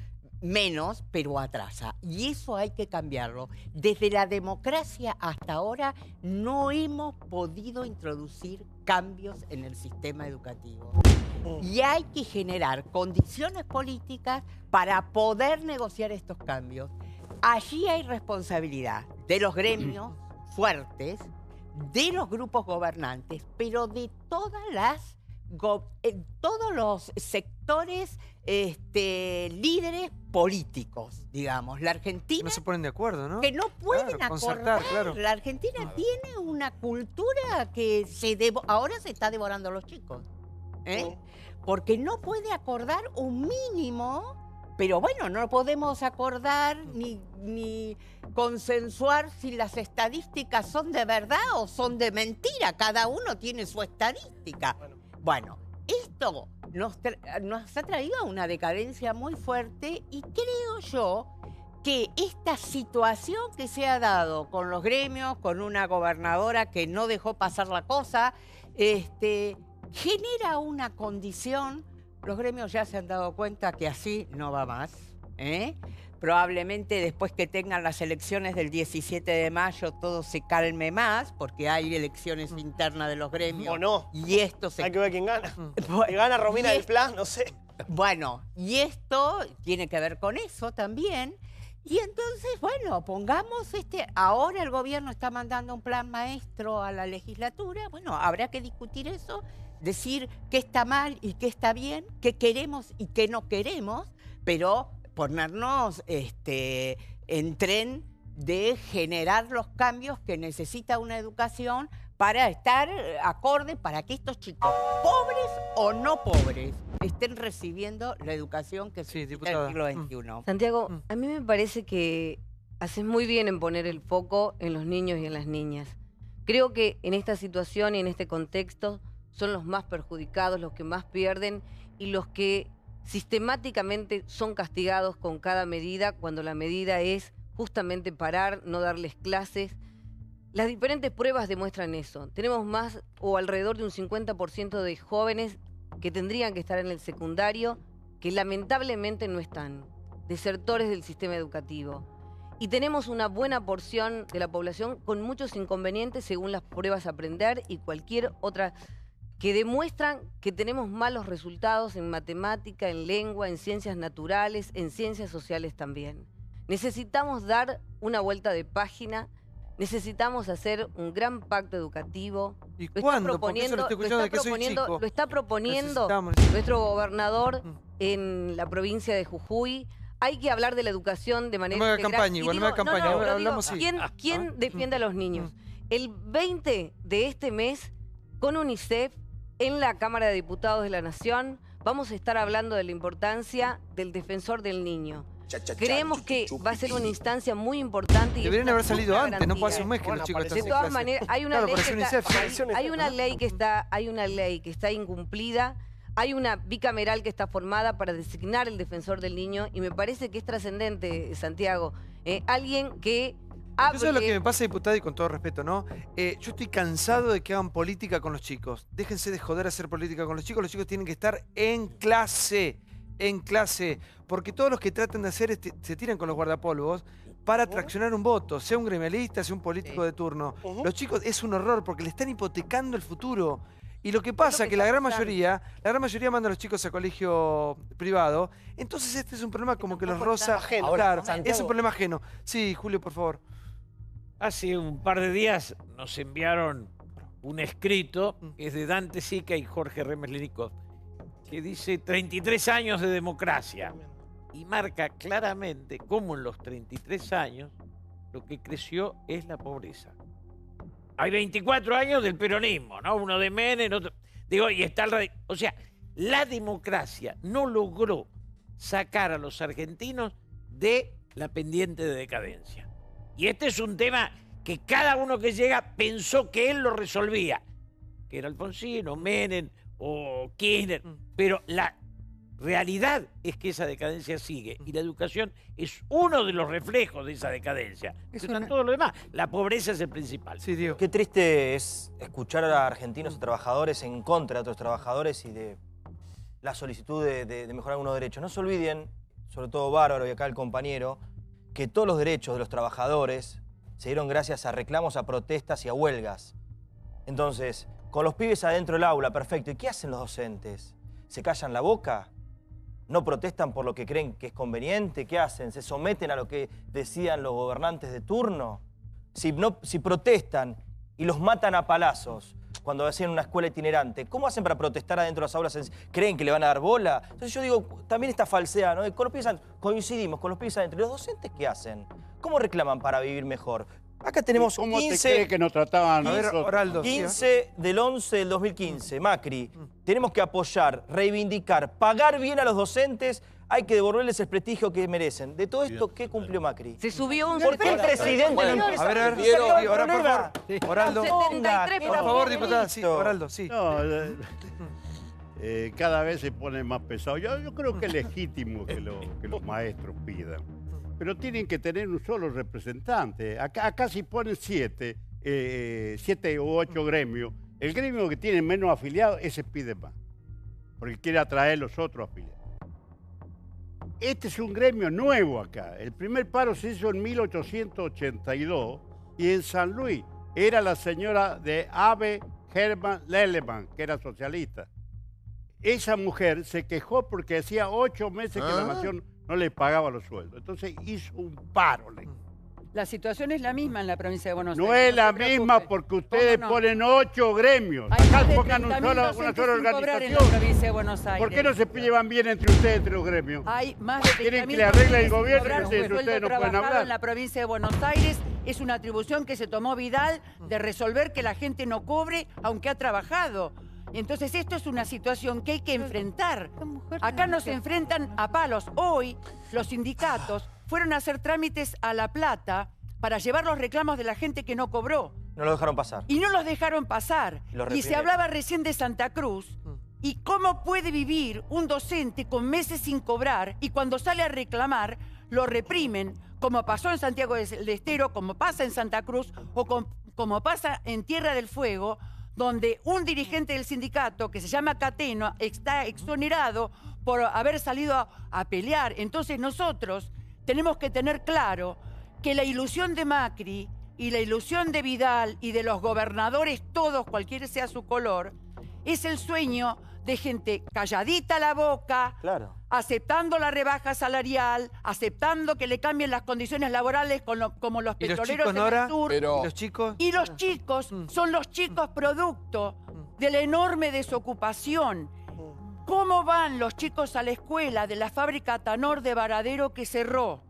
menos, pero atrasa. Y eso hay que cambiarlo. Desde la democracia hasta ahora no hemos podido introducir cambios en el sistema educativo. Y hay que generar condiciones políticas para poder negociar estos cambios. Allí hay responsabilidad de los gremios fuertes, de los grupos gobernantes, pero de todos los sectores líderes políticos, digamos. La Argentina...
No se ponen de acuerdo, ¿no?
Que no pueden acordar.
Claro.
La Argentina tiene una cultura que ahora se está devorando a los chicos. Porque no puede acordar un mínimo, pero bueno, no podemos acordar ni consensuar si las estadísticas son de verdad o son de mentira. Cada uno tiene su estadística. Bueno, esto nos ha traído a una decadencia muy fuerte y creo yo que esta situación que se ha dado con los gremios, con una gobernadora que no dejó pasar la cosa, genera una condición. Los gremios ya se han dado cuenta que así no va más, probablemente después que tengan las elecciones del 17 de mayo todo se calme más, porque hay elecciones internas de los gremios.
O no.
Y esto se...
Hay que ver quién gana. Si gana Romina del Pla, no sé.
Bueno, y esto tiene que ver con eso también. Y entonces, bueno, pongamos ahora el gobierno está mandando un plan maestro a la legislatura. Bueno, habrá que discutir eso, decir qué está mal y qué está bien, qué queremos y qué no queremos, pero ponernos en tren de generar los cambios que necesita una educación para estar acorde, para que estos chicos, pobres o no pobres, estén recibiendo la educación que necesita el siglo XXI.
Santiago, a mí me parece que haces muy bien en poner el foco en los niños y en las niñas. Creo que en esta situación y en este contexto son los más perjudicados, los que más pierden y los que sistemáticamente son castigados con cada medida, cuando la medida es justamente parar, no darles clases. Las diferentes pruebas demuestran eso. Tenemos más o alrededor de un 50% de jóvenes que tendrían que estar en el secundario, que lamentablemente no están, desertores del sistema educativo. Y tenemos una buena porción de la población con muchos inconvenientes según las pruebas Aprender y cualquier otra que demuestran que tenemos malos resultados en matemática, en lengua, en ciencias naturales, en ciencias sociales también. Necesitamos dar una vuelta de página, necesitamos hacer un gran pacto educativo.
¿Y cuándo? Porque eso lo estoy escuchando desde que soy chico.
Lo está proponiendo nuestro gobernador en la provincia de Jujuy. Hay que hablar de la educación de manera integral.
No me haga campaña, hablamos así.
¿Quién defiende a los niños? El 20 de este mes, con UNICEF, en la Cámara de Diputados de la Nación, vamos a estar hablando de la importancia del defensor del niño. Creemos que va a ser una instancia muy importante.
Deberían haber salido antes, no puede hace un mes que los chicos están
de todas maneras, hay una ley que está,
hay
una ley que está incumplida. Hay una bicameral que está formada para designar el defensor del niño y me parece que es trascendente, Santiago. Alguien que hable...
Eso es lo que me pasa, diputada, y con todo respeto, ¿no? Yo estoy cansado de que hagan política con los chicos. Déjense de joder a hacer política con los chicos tienen que estar en clase, porque todos los que tratan de hacer se tiran con los guardapolvos para traccionar un voto, sea un gremialista, sea un político de turno. Los chicos es un horror porque le están hipotecando el futuro. Y lo que pasa es que la gran mayoría manda a los chicos a colegio privado. Entonces este es un problema como que los roza. Claro, es un problema ajeno. Sí, Julio, por favor.
Hace un par de días nos enviaron un escrito que es de Dante Sica y Jorge Remeslenikov, que dice 33 años de democracia. Y marca claramente cómo en los 33 años lo que creció es la pobreza. Hay 24 años del peronismo, ¿no? Uno de Menem, otro... Digo, y está el... O sea, la democracia no logró sacar a los argentinos de la pendiente de decadencia. Y este es un tema que cada uno que llega pensó que él lo resolvía. Que era Alfonsín, o Menem, o Kirchner. Pero la realidad es que esa decadencia sigue. Y la educación es uno de los reflejos de esa decadencia. Está todo lo demás. La pobreza es el principal.
Sí, Diego.
Qué triste es escuchar a argentinos y trabajadores en contra de otros trabajadores y de la solicitud de mejorar algunos derechos. No se olviden, sobre todo Bárbaro y acá el compañero, que todos los derechos de los trabajadores se dieron gracias a reclamos, a protestas y a huelgas. Entonces, con los pibes adentro del aula, perfecto. ¿Y qué hacen los docentes? ¿Se callan la boca? ¿No protestan por lo que creen que es conveniente? ¿Qué hacen? ¿Se someten a lo que decían los gobernantes de turno? Si protestan y los matan a palazos cuando hacían una escuela itinerante, ¿cómo hacen para protestar adentro de las aulas? ¿Creen que le van a dar bola? Entonces yo digo, también esta falsedad, ¿no? Con los pibes coincidimos, con los pibes adentro. ¿Y los docentes qué hacen? ¿Cómo reclaman para vivir mejor? Acá tenemos 15...
¿Cómo te cree que nos trataban?
15 del 11 del 2015, Macri. Tenemos que apoyar, reivindicar, pagar bien a los docentes. Hay que devolverles el prestigio que merecen. De todo esto, ¿qué cumplió Macri?
Se subió un...
¿Por qué el presidente no empieza?
A ver, ahora por favor. Oraldo.
73,
por favor, diputada. Sí, Oraldo, sí.
No, cada vez se pone más pesado. Yo creo que es legítimo que los maestros pidan. Pero tienen que tener un solo representante. Acá si ponen 7 u 8 gremios, el gremio que tiene menos afiliados, ese pide más. Porque quiere atraer los otros afiliados. este es un gremio nuevo acá. El primer paro se hizo en 1882 y en San Luis era la señora de Ave Hermann Lehlemann, que era socialista. Esa mujer se quejó porque hacía 8 meses que la nación no le pagaba los sueldos. Entonces hizo un paro.
La situación es la misma en la provincia de Buenos Aires.
No es la misma porque ustedes ponen 8 gremios. Acá pongan una sola organización.
Provincia de Buenos Aires.
¿Por qué no se llevan bien entre ustedes, entre los gremios?
Hay más de 30.000
¿Quieren que le arregle el gobierno?
cobrar un sueldo
Ustedes no pueden
trabajado
hablar.
en la provincia de Buenos Aires. Es una atribución que se tomó Vidal de resolver que la gente no cobre aunque ha trabajado. Entonces esto es una situación que hay que enfrentar. Acá nos enfrentan a palos. Hoy los sindicatos fueron a hacer trámites a La Plata para llevar los reclamos de la gente que no cobró.
No lo dejaron pasar.
Y no los dejaron pasar.
Lo
Y se
reprimieron.
hablaba recién de Santa Cruz. ¿Y cómo puede vivir un docente con meses sin cobrar y cuando sale a reclamar lo reprimen, como pasó en Santiago del Estero, como pasa en Santa Cruz o como pasa en Tierra del Fuego, donde un dirigente del sindicato que se llama Cateno está exonerado por haber salido a pelear? Entonces nosotros tenemos que tener claro que la ilusión de Macri y la ilusión de Vidal y de los gobernadores, todos, cualquiera sea su color, es el sueño de gente calladita la boca, aceptando la rebaja salarial, aceptando que le cambien las condiciones laborales como los
¿Y los
petroleros
chicos,
en
Nora?
el sur.
¿Y los chicos?
Y los chicos son los chicos producto de la enorme desocupación. ¿Cómo van los chicos a la escuela de la fábrica Tanor de Varadero que cerró?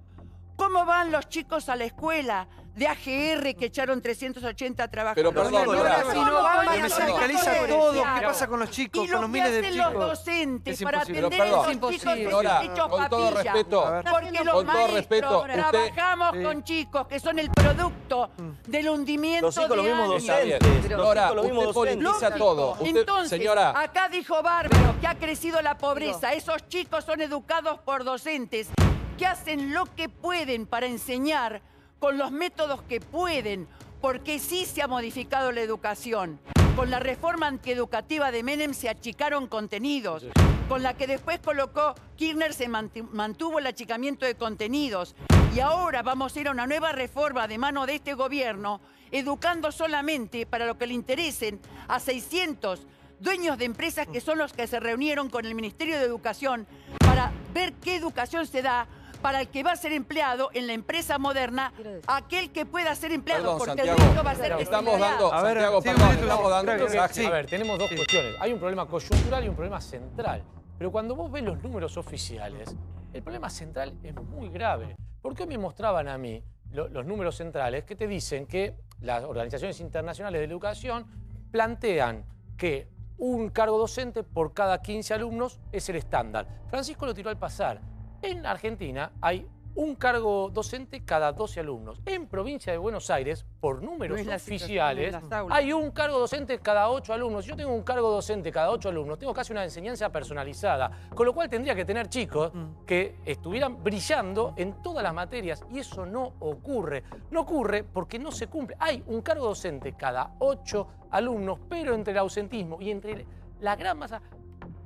¿Cómo van los chicos a la escuela de AGR que echaron 380 trabajadores?
Pero perdón, Nora.
Si no van,
Que me sindicaliza todo. ¿Qué pasa con los chicos?
Y
Con
lo
los
que
miles de
hacen
chicos.
los docentes
Es
para
imposible.
atender
Pero
a
perdón,
esos chicos
Nora,
hechos
con todo
papilla.
respeto,
Porque los
con todo
maestros
respeto, usted-
trabajamos con chicos que son el producto del hundimiento
Los hijos,
de
los mismos
años.
Está bien.
docentes.
Nora,
los mismos
usted
docentes.
politiza todo. Usted,
Entonces,
señora,
acá dijo Bárbaro que ha crecido la pobreza. Esos chicos son educados por docentes que hacen lo que pueden para enseñar con los métodos que pueden, porque sí se ha modificado la educación. Con la reforma antieducativa de Menem se achicaron contenidos. Con la que después colocó Kirchner se mantuvo el achicamiento de contenidos. Y ahora vamos a ir a una nueva reforma de mano de este gobierno, educando solamente para lo que le interesen a 600 dueños de empresas que son los que se reunieron con el Ministerio de Educación para ver qué educación se da para el que va a ser empleado en la empresa moderna, aquel que pueda ser empleado,
Perdón,
porque
Santiago,
el resto va a ser
estamos
desempleado.
dando, Santiago, perdón, estamos dando un mensaje.
A ver, tenemos dos cuestiones. Hay un problema coyuntural y un problema central. Pero cuando vos ves los números oficiales, el problema central es muy grave. ¿Por qué me mostraban a mí los números centrales que te dicen que las organizaciones internacionales de la educación plantean que un cargo docente por cada 15 alumnos es el estándar? Francisco lo tiró al pasar. En Argentina hay un cargo docente cada 12 alumnos. En provincia de Buenos Aires, por números
No es la situación
oficiales,
en las aulas.
hay un cargo docente cada 8 alumnos. Si yo tengo un cargo docente cada 8 alumnos, tengo casi una enseñanza personalizada, con lo cual tendría que tener chicos que estuvieran brillando en todas las materias, y eso no ocurre. No ocurre porque no se cumple. Hay un cargo docente cada 8 alumnos, pero entre el ausentismo y entre la gran masa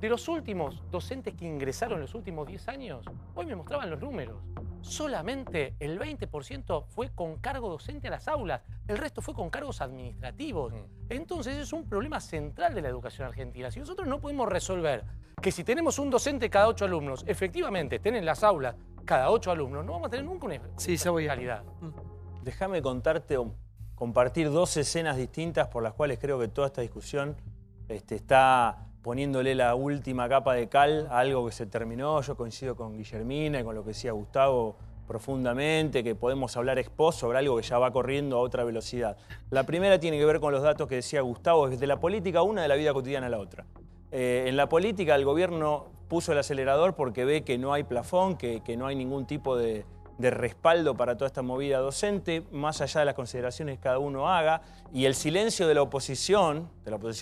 de los últimos docentes que ingresaron en los últimos 10 años, hoy me mostraban los números. Solamente el 20% fue con cargo docente a las aulas, el resto fue con cargos administrativos. Entonces es un problema central de la educación argentina. Si nosotros no podemos resolver que si tenemos un docente cada 8 alumnos, efectivamente estén en las aulas cada 8 alumnos, no vamos a tener nunca una calidad.
Déjame contarte o compartir dos escenas distintas por las cuales creo que toda esta discusión está poniéndole la última capa de cal a algo que se terminó. Yo coincido con Guillermina y con lo que decía Gustavo profundamente, que podemos hablar ex post sobre algo que ya va corriendo a otra velocidad. La primera tiene que ver con los datos que decía Gustavo, desde la política una, de la vida cotidiana a la otra. En la política el gobierno puso el acelerador porque ve que no hay plafón, que no hay ningún tipo de respaldo para toda esta movida docente, más allá de las consideraciones que cada uno haga, y el silencio de la oposición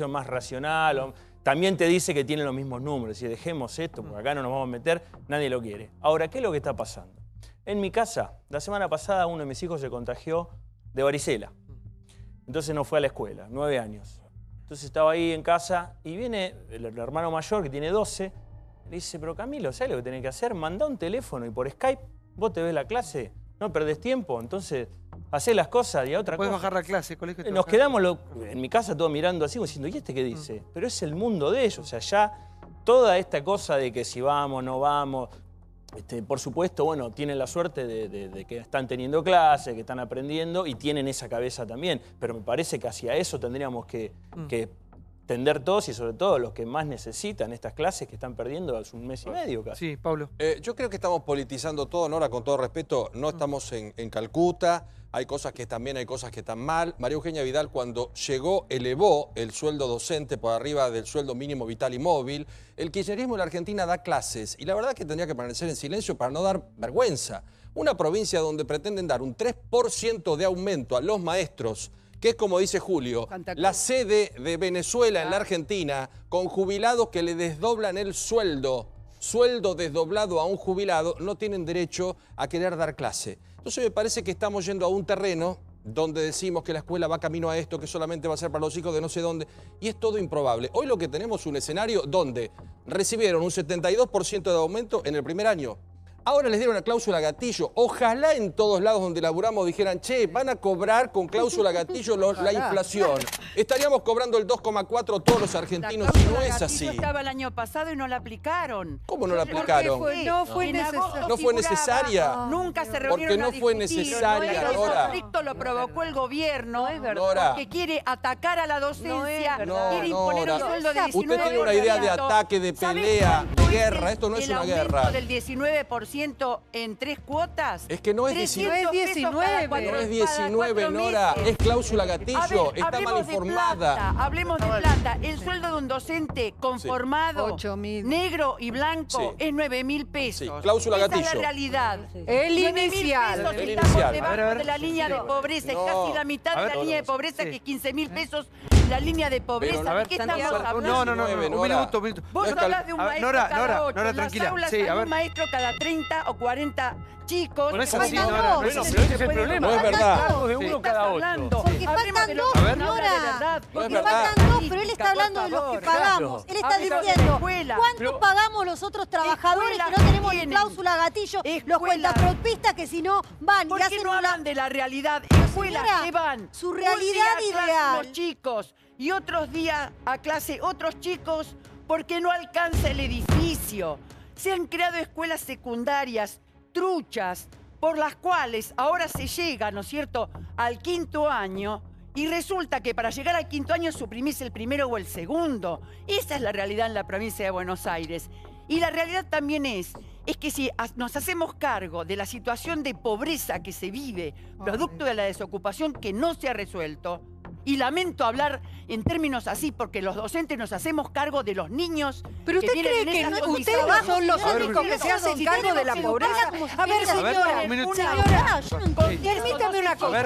más racional, también te dice que tienen los mismos números. Y dejemos esto, porque acá no nos vamos a meter, nadie lo quiere. Ahora, ¿qué es lo que está pasando? En mi casa, la semana pasada, uno de mis hijos se contagió de varicela. Entonces no fue a la escuela, 9 años. Entonces estaba ahí en casa y viene el hermano mayor, que tiene 12,
Le dice, pero Camilo, ¿sabes lo que tenés que hacer? Mandá un teléfono y por Skype vos te ves la clase, no perdés tiempo, entonces hacés las cosas y a otra cosa.
Puedes bajar la clase, colegio.
Nos quedamos en mi casa todos mirando así, diciendo, ¿y este qué dice? Pero es el mundo de ellos, o sea, ya toda esta cosa de que si vamos, no vamos, por supuesto, bueno, tienen la suerte de que están teniendo clases, que están aprendiendo y tienen esa cabeza también, pero me parece que hacia eso tendríamos que tender todos y sobre todo los que más necesitan estas clases que están perdiendo hace un mes y medio casi.
Sí, Pablo.
Yo creo que estamos politizando todo, Nora, con todo respeto. No estamos en Calcuta, hay cosas que están bien, hay cosas que están mal. María Eugenia Vidal, cuando llegó, elevó el sueldo docente por arriba del sueldo mínimo vital y móvil. El kirchnerismo en la Argentina da clases y la verdad es que tendría que permanecer en silencio para no dar vergüenza. Una provincia donde pretenden dar un 3% de aumento a los maestros, que es como dice Julio, la sede de Venezuela en la Argentina, con jubilados que le desdoblan el sueldo desdoblado a un jubilado, no tienen derecho a querer dar clase. Entonces me parece que estamos yendo a un terreno donde decimos que la escuela va camino a esto, que solamente va a ser para los hijos de no sé dónde, y es todo improbable. Hoy lo que tenemos es un escenario donde recibieron un 72% de aumento en el primer año. Ahora les dieron una cláusula gatillo. Ojalá en todos lados donde laburamos dijeran, che, van a cobrar con cláusula gatillo la inflación. Estaríamos cobrando el 2,4 todos los argentinos y no es así.
Estaba el año pasado y no la aplicaron.
¿Cómo no la aplicaron?
No fue
necesaria.
Nunca se
Porque
reunieron
no fue necesaria,
El
Nora.
conflicto lo provocó el gobierno
Nora.
porque quiere atacar a la docencia, quiere imponer un
Nora.
sueldo de 19%.
Usted tiene una idea de ataque, de pelea, de guerra. Esto no es una guerra.
El aumento del 19% en 3 cuotas.
Es que no es 19. No es 19,
Nora.
Nora. Es cláusula gatillo. Está mal informada.
Hablemos de plata. El sueldo de un docente conformado, negro y blanco, es 9.000 pesos.
Sí, cláusula
Esa
gatillo.
es la realidad.
El
9.000
inicial.
pesos,
El
estamos
inicial.
debajo de la línea de pobreza. Es casi la mitad de la línea de pobreza, que es 15.000 pesos la línea de pobreza. ¿De qué estamos hablando?
No, un minuto.
Vos hablas de un maestro cada 8.
Nora, tranquila.
En las aulas
Sí,
hay
a ver.
un maestro cada 30 o 40 chicos.
Bueno, es así, Nora, no es así.
Pero ese es el problema.
No es verdad.
De uno cada 8.
Porque faltan dos, Nora. Porque faltan dos, pero él está hablando de los que pagamos. Él está diciendo, ¿cuánto pagamos los otros trabajadores que no tenemos ni cláusula gatillo? Los cuentapropistas que si no van y hacen...
¿Por qué no hablan de la realidad? Escuelas que van
su realidad
un día a clase
ideal.
los chicos y otros días a clase otros chicos porque no alcanza el edificio. Se han creado escuelas secundarias truchas por las cuales ahora se llega, ¿no es cierto?, al 5º año y resulta que para llegar al 5º año suprimís el primero o el segundo. Esa es la realidad en la provincia de Buenos Aires. Y la realidad también es que si nos hacemos cargo de la situación de pobreza que se vive, producto de la desocupación que no se ha resuelto, y lamento hablar en términos así porque los docentes nos hacemos cargo de los niños.
Pero usted cree que ustedes no son los únicos que se hacen cargo de la pobreza. A ver, señora, permítame una cosa.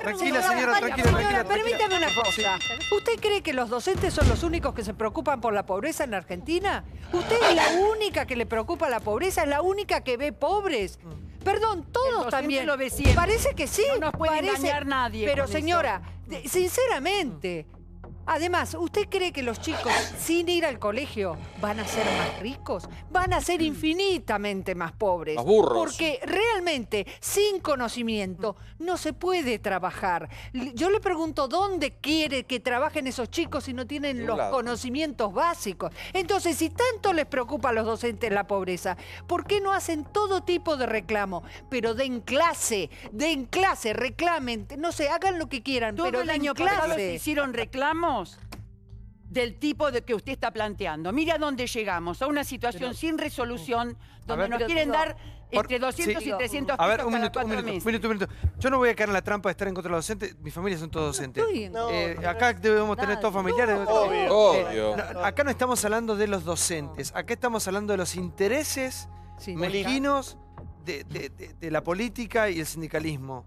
Tranquila, señora, tranquila.
Permítame una cosa. ¿Usted cree que los docentes son los únicos que se preocupan por la pobreza en Argentina? ¿Usted es la única que le preocupa la pobreza? ¿Es la única que ve pobres? Perdón, todos también.
Lo ve siempre.
Parece que sí.
No nos puede engañar nadie.
Pero
con
señora,
eso.
Sinceramente, además, ¿usted cree que los chicos sin ir al colegio van a ser más ricos? Van a ser infinitamente más pobres.
Más burros.
Porque realmente, sin conocimiento, no se puede trabajar. Yo le pregunto, ¿dónde quiere que trabajen esos chicos si no tienen los conocimientos básicos? Entonces, si tanto les preocupa a los docentes la pobreza, ¿por qué no hacen todo tipo de reclamo? Pero den clase, reclamen, no sé, hagan lo que quieran,
Todo
pero
el
den
año pasado se
clase.
hicieron reclamos del tipo de que usted está planteando. Mira dónde llegamos, a una situación sin resolución, donde nos quieren dar entre 200 y 300 pesos
A ver,
cada
un
4 meses.
minuto. Yo no voy a caer en la trampa de estar en contra de los docentes. Mi familia son todos docentes. Acá debemos tener todos familiares.
Obvio.
Acá no estamos hablando de los docentes. Acá estamos hablando de los intereses mezquinos de la política y el sindicalismo.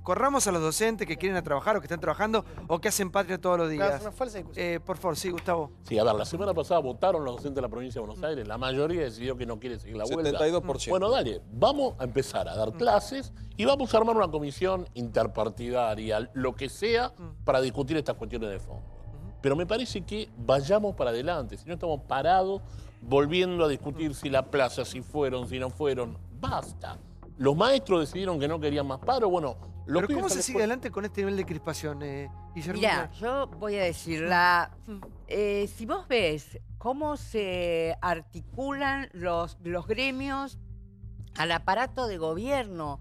Corramos a los docentes que quieren a trabajar o que están trabajando o que hacen patria todos los días.
Es una falsa discusión.
Por favor, sí, Gustavo.
Sí, a ver, la semana pasada votaron los docentes de la provincia de Buenos Aires. La mayoría decidió que no quiere seguir la vuelta.
72%.
Bueno, dale, vamos a empezar a dar clases y vamos a armar una comisión interpartidaria, lo que sea, para discutir estas cuestiones de fondo. Pero me parece que vayamos para adelante, si no estamos parados volviendo a discutir si la plaza, si fueron, si no fueron. Basta. Los maestros decidieron que no querían más paro, bueno...
Pero ¿cómo se sigue adelante con este nivel de crispación, Guillermo?
Mirá, yo voy a decir, si vos ves cómo se articulan los gremios al aparato de gobierno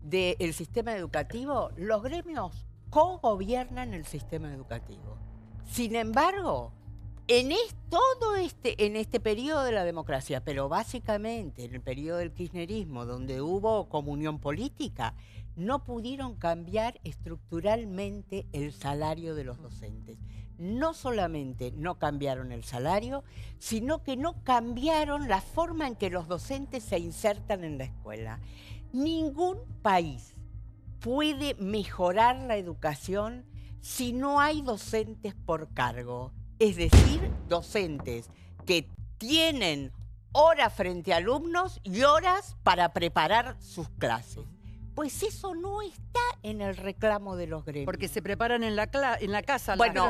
del sistema educativo, los gremios co-gobiernan el sistema educativo. Sin embargo, en este periodo de la democracia, pero básicamente en el periodo del kirchnerismo, donde hubo comunión política, no pudieron cambiar estructuralmente el salario de los docentes. No solamente no cambiaron el salario, sino que no cambiaron la forma en que los docentes se insertan en la escuela. Ningún país puede mejorar la educación si no hay docentes por cargo. Es decir, docentes que tienen horas frente a alumnos y horas para preparar sus clases. Pues eso no está en el reclamo de los gremios.
Porque se preparan en la casa.
Bueno,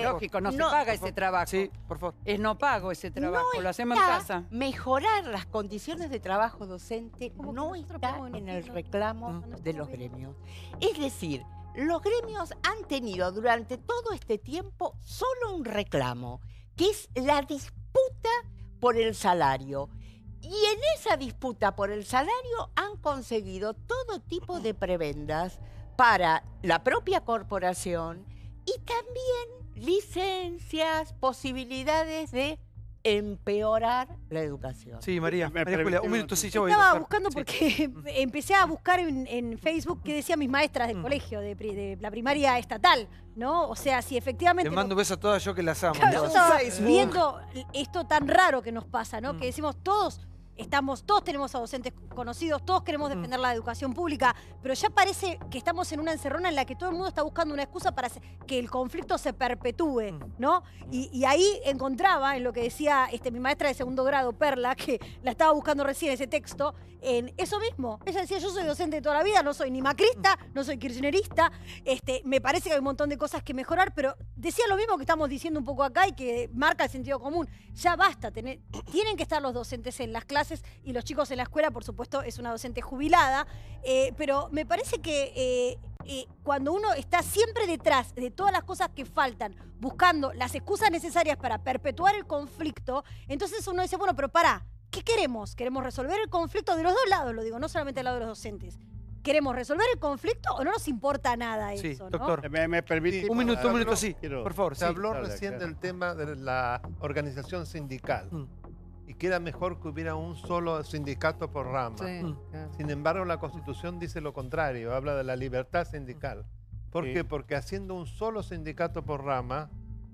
lógico, no se paga ese trabajo.
Sí, por favor.
Es no pago ese trabajo, lo hacemos en casa.
Mejorar las condiciones de trabajo docente no está en el reclamo de los gremios. Es decir, los gremios han tenido durante todo este tiempo solo un reclamo, que es la disputa por el salario. Y en esa disputa por el salario han conseguido todo tipo de prebendas para la propia corporación y también licencias, posibilidades de empeorar la educación.
Sí, María Julia, un minuto, sí, yo voy.
Estaba buscando porque empecé a buscar en Facebook qué decían mis maestras del colegio, de la primaria estatal, ¿no? O sea, si efectivamente...
Le mando un beso a todas, yo que las amo.
Claro, yo estaba viendo esto tan raro que nos pasa, ¿no? Que decimos todos tenemos a docentes conocidos, todos queremos defender la educación pública, pero ya parece que estamos en una encerrona en la que todo el mundo está buscando una excusa para que el conflicto se perpetúe, ¿no? Y ahí encontraba, en lo que decía mi maestra de segundo grado, Perla, que la estaba buscando recién ese texto, en eso mismo. Ella decía, yo soy docente de toda la vida, no soy ni macrista, no soy kirchnerista, me parece que hay un montón de cosas que mejorar, pero decía lo mismo que estamos diciendo un poco acá y que marca el sentido común. Ya basta, tienen que estar los docentes en las clases y los chicos en la escuela, por supuesto, es una docente jubilada, pero me parece que cuando uno está siempre detrás de todas las cosas que faltan, buscando las excusas necesarias para perpetuar el conflicto, entonces uno dice, bueno, pero pará, ¿qué queremos? ¿Queremos resolver el conflicto de los dos lados? Lo digo, no solamente del lado de los docentes. ¿Queremos resolver el conflicto o no nos importa nada eso?
Sí, doctor.
¿no?
¿Me permite? Un minuto, sí. Por favor,
Se habló recién del tema de la organización sindical. Y que era mejor que hubiera un solo sindicato por rama. Sin embargo, la Constitución dice lo contrario, habla de la libertad sindical. ¿Por qué? Porque haciendo un solo sindicato por rama,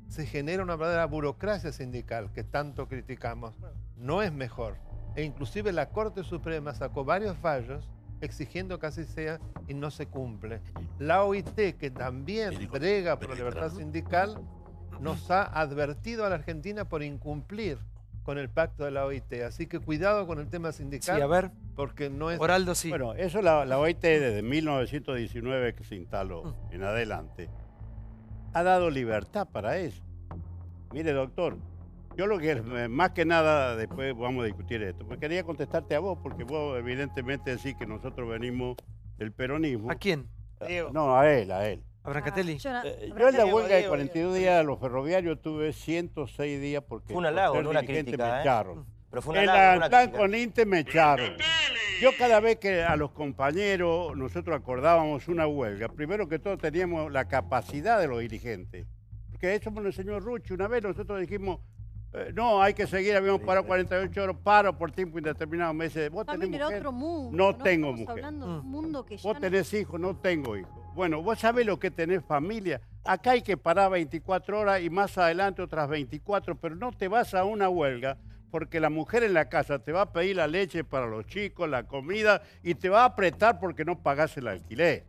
se genera una verdadera burocracia sindical que tanto criticamos. No es mejor. E inclusive la Corte Suprema sacó varios fallos exigiendo que así sea y no se cumple. La OIT, que también brega por la libertad sindical, nos ha advertido a la Argentina por incumplir con el pacto de la OIT. Así que cuidado con el tema sindical.
Sí, a ver.
Porque no es...
Oraldo, sí.
Bueno, eso la OIT desde 1919 que se instaló en adelante, ha dado libertad para eso. Mire, doctor, yo lo que más que nada, después vamos a discutir esto, pues quería contestarte a vos, porque vos evidentemente decís que nosotros venimos del peronismo.
¿A quién?
No, a él.
¿A Brancatelli?
Yo en la huelga de 42 días de los ferroviarios tuve 106 días porque
fue un halago, no una crítica,
me echaron.
Pero fue un halago,
En el plan con Inte me echaron. Yo cada vez que a los compañeros nosotros acordábamos una huelga, primero que todo teníamos la capacidad de los dirigentes. Porque eso me lo enseñó Rucci. Una vez nosotros dijimos, no, hay que seguir, habíamos parado 48 horas, paro por tiempo indeterminado. Me dice, ¿vos tenés mujer?
Otro mundo,
no tengo
Estamos
mujer.
hablando de un mundo que ya
¿Vos tenés hijos? No tengo hijos. Bueno, vos sabés lo que tenés familia. Acá hay que parar 24 horas y más adelante otras 24, pero no te vas a una huelga porque la mujer en la casa te va a pedir la leche para los chicos, la comida y te va a apretar porque no pagás el alquiler.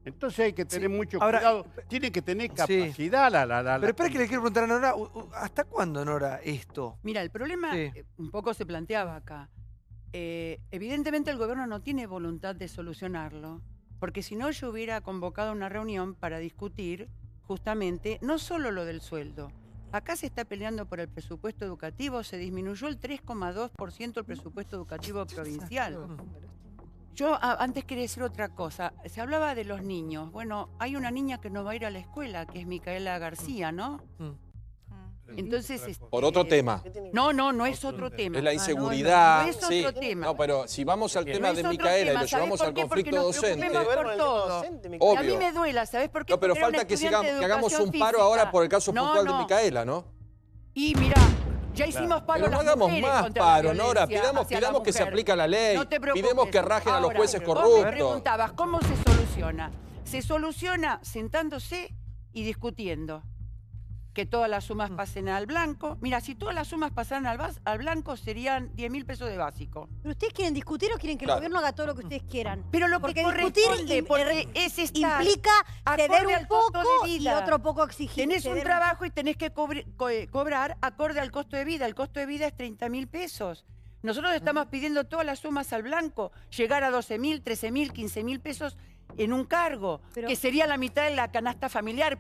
Entonces hay que tener mucho cuidado. Tiene que tener capacidad
Pero espera que le quiero preguntar a Nora, ¿hasta cuándo, Nora, esto?
Mira, el problema un poco se planteaba acá. Evidentemente el gobierno no tiene voluntad de solucionarlo, porque si no yo hubiera convocado una reunión para discutir justamente no solo lo del sueldo, Acá se está peleando por el presupuesto educativo, se disminuyó el 3,2% el presupuesto educativo provincial. Yo antes quería decir otra cosa. Se hablaba de los niños. Bueno, hay una niña que no va a ir a la escuela, que es Micaela García, ¿no? Entonces,
Por otro tema.
No es otro tema.
Es la inseguridad.
No es
sí.
otro tema.
No, pero si vamos al tema
No es
de
otro
Micaela y
tema.
lo llevamos
¿Sabés
al
por qué? Porque
conflicto
nos
docente.
preocupemos por todo.
Obvio.
Y a mí me duela, ¿sabés por qué?
No, pero
Porque era
falta
una
que
estudiante de
hagamos un
educación
paro
física.
ahora por el caso
No,
puntual de
no.
Micaela, ¿no?
Y mirá, ya hicimos paro
Pero no
las
hagamos
mujeres
más
contra
paro,
la
Nora.
violencia
Pidamos
hacia la
que se
mujer.
aplique la ley.
No te preocupes.
Pidemos que rajen a los
Ahora,
jueces
vos me
corruptos.
preguntabas, ¿cómo se soluciona? Se soluciona sentándose y discutiendo. Que todas las sumas pasen al blanco. Mira, si todas las sumas pasaran al blanco, serían 10.000 pesos de básico.
¿Pero ustedes quieren discutir o quieren que el
Claro.
gobierno haga todo lo que ustedes quieran?
Pero lo que
porque
corresponde,
discutir
porque es estar
implica ceder
acorde
un
al costo
poco
de
y
vida.
otro poco exigir.
Tenés un
ceder
trabajo y tenés que cobrar acorde al costo de vida. El costo de vida es 30.000 pesos. Nosotros estamos pidiendo todas las sumas al blanco, llegar a 12.000, 13.000, 15.000 pesos en un cargo, que sería la mitad de la canasta familiar.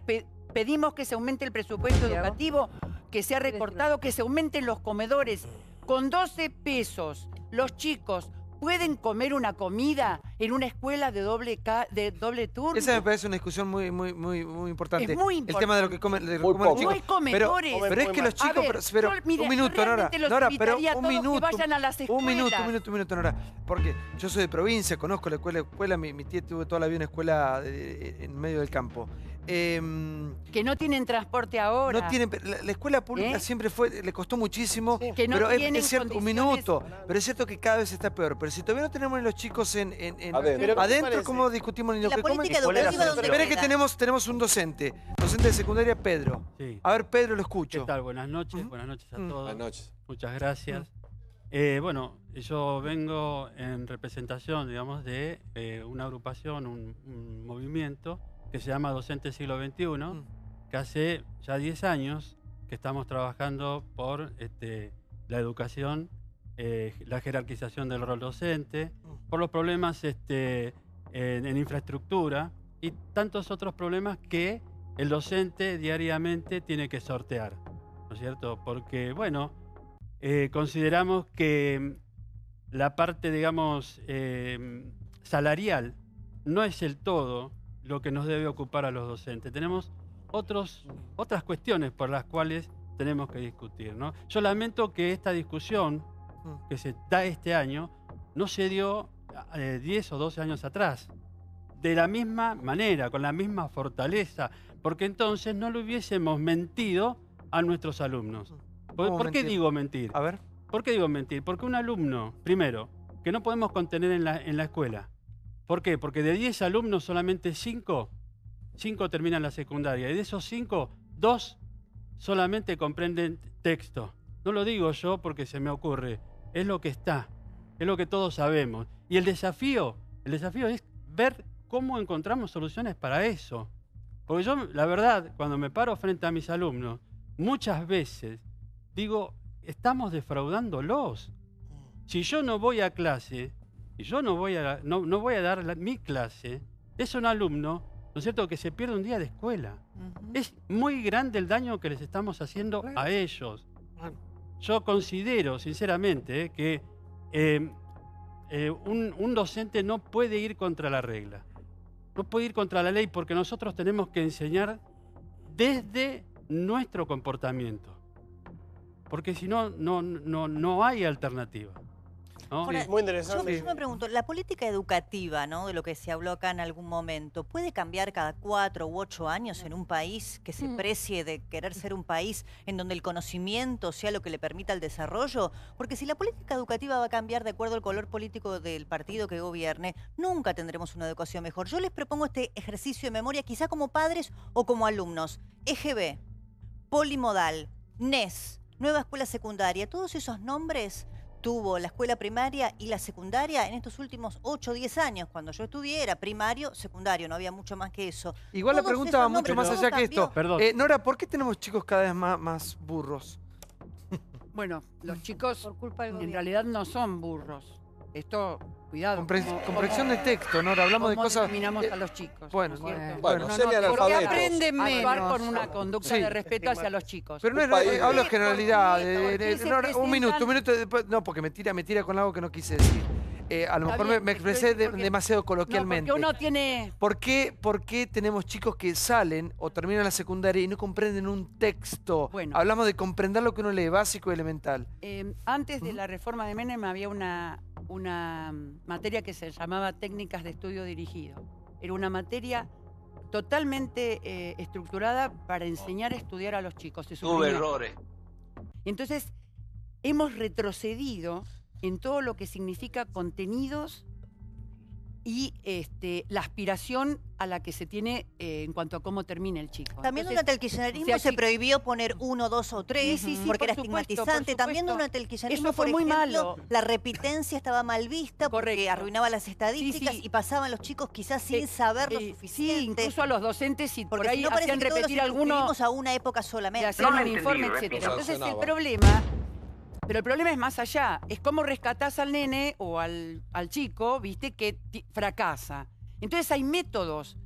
Pedimos que se aumente el presupuesto educativo, que sea recortado, que se aumenten los comedores. Con 12 pesos, los chicos pueden comer una comida en una escuela de doble turno.
Esa me parece una discusión muy importante.
Es muy
El tema de lo que comen, los
poco.
chicos.
No hay comedores.
Pero es que los
A
chicos...
ver,
pero
mire,
un minuto,
yo
Nora.
realmente los
Nora, pero
invitaría a
un
todos que
minuto.
vayan a las
Un minuto,
escuelas.
Nora. Porque yo soy de provincia, conozco la escuela. Mi tía tuvo toda la vida una escuela en medio del campo.
Que no tienen transporte ahora.
No tienen, la escuela pública siempre le costó muchísimo,
Que no
pero
tienen
es cierto, un
condiciones.
minuto, pero es cierto que cada vez está peor. Pero si todavía no tenemos ni los chicos
Adentro.
adentro, ¿cómo discutimos ni lo
¿Y la
que comen?
política educativa dónde
Espera que
queda?
tenemos un docente de secundaria, Pedro.
Sí.
A ver, Pedro, lo escucho.
¿Qué tal? Buenas noches a todos.
Buenas noches.
Muchas gracias. Bueno, yo vengo en representación, digamos, de una agrupación, un movimiento que se llama Docentes Siglo XXI, que hace ya 10 años que estamos trabajando por la educación, la jerarquización del rol docente, por los problemas en infraestructura y tantos otros problemas que el docente diariamente tiene que sortear, ¿no es cierto? Porque, bueno, consideramos que la parte, digamos, salarial no es el todo lo que nos debe ocupar a los docentes. Tenemos otras cuestiones por las cuales tenemos que discutir, ¿no? Yo lamento que esta discusión que se da este año no se dio 10 o 12 años atrás, de la misma manera, con la misma fortaleza, porque entonces no le hubiésemos mentido a nuestros alumnos. ¿Por qué digo mentir?
A ver.
¿Por qué digo mentir? Porque un alumno, primero, que no podemos contener en la escuela. ¿Por qué? Porque de 10 alumnos solamente 5 terminan la secundaria. Y de esos 5, 2 solamente comprenden texto. No lo digo yo porque se me ocurre. Es lo que está. Es lo que todos sabemos. Y el desafío es ver cómo encontramos soluciones para eso. Porque yo, la verdad, cuando me paro frente a mis alumnos, muchas veces digo, estamos defraudándolos. Si yo no voy a clase, y yo no voy a dar mi clase, es un alumno, ¿no es cierto?, que se pierde un día de escuela. Es muy grande el daño que les estamos haciendo a ellos. Yo considero, sinceramente, que un docente no puede ir contra la regla. No puede ir contra la ley porque nosotros tenemos que enseñar desde nuestro comportamiento. Porque si no, no hay alternativa. ¿no?
Ahora,
muy interesante.
Yo me pregunto, la política educativa, ¿no?, de lo que se habló acá en algún momento, ¿puede cambiar cada 4 u 8 años en un país que se precie de querer ser un país en donde el conocimiento sea lo que le permita el desarrollo? Porque si la política educativa va a cambiar de acuerdo al color político del partido que gobierne, nunca tendremos una educación mejor. Yo les propongo este ejercicio de memoria, quizá como padres o como alumnos. EGB, Polimodal, NES, Nueva Escuela Secundaria, todos esos nombres tuvo la escuela primaria y la secundaria en estos últimos 8 o 10 años. Cuando yo estudié era primario, secundario, no había mucho más que eso.
Igual la
Todos
pregunta
esos
va mucho
nombres,
más
todo
allá que
cambió.
esto.
Perdón.
Nora, ¿por qué tenemos chicos cada vez más burros?
Bueno, los chicos
Por culpa del
en
gobierno.
realidad no son burros. Esto, cuidado.
Comprensión de texto, Nora, hablamos de cosas...
Terminamos a los chicos.
Bueno,
bueno,
porque
semianalfabetos.
aprenden
Actuar
menos con una conducta
Sí.
de respeto hacia los chicos.
Pero no es, hablo de generalidad. Nora, un minuto después. No, porque me tira con algo que no quise decir. A lo mejor me expresé demasiado coloquialmente.
No, porque uno tiene...
¿Por qué tenemos chicos que salen o terminan la secundaria y no comprenden un texto?
Bueno.
Hablamos de comprender lo que uno lee, básico y elemental.
Antes de la reforma de Menem había una materia que se llamaba técnicas de estudio dirigido. Era una materia totalmente estructurada para enseñar a estudiar a los chicos.
Tuve errores.
Entonces, hemos retrocedido en todo lo que significa contenidos y la aspiración a la que se tiene en cuanto a cómo termina el chico.
También
Entonces,
durante el kirchnerismo se prohibió poner 1, 2 o 3 porque era estigmatizante. También durante el kirchnerismo,
eso fue
por
muy
ejemplo,
malo.
la repitencia estaba mal vista porque arruinaba las estadísticas y pasaban los chicos quizás sin saber lo suficiente.
Sí, incluso a los docentes y
porque
por ahí
si no parece
hacían
que todos
repetir
los
alguno
circunscribimos a una época solamente.
le hacían un informe, etcétera. Entonces el problema es más allá, es cómo rescatás al nene o al chico, viste, que fracasa. Entonces hay métodos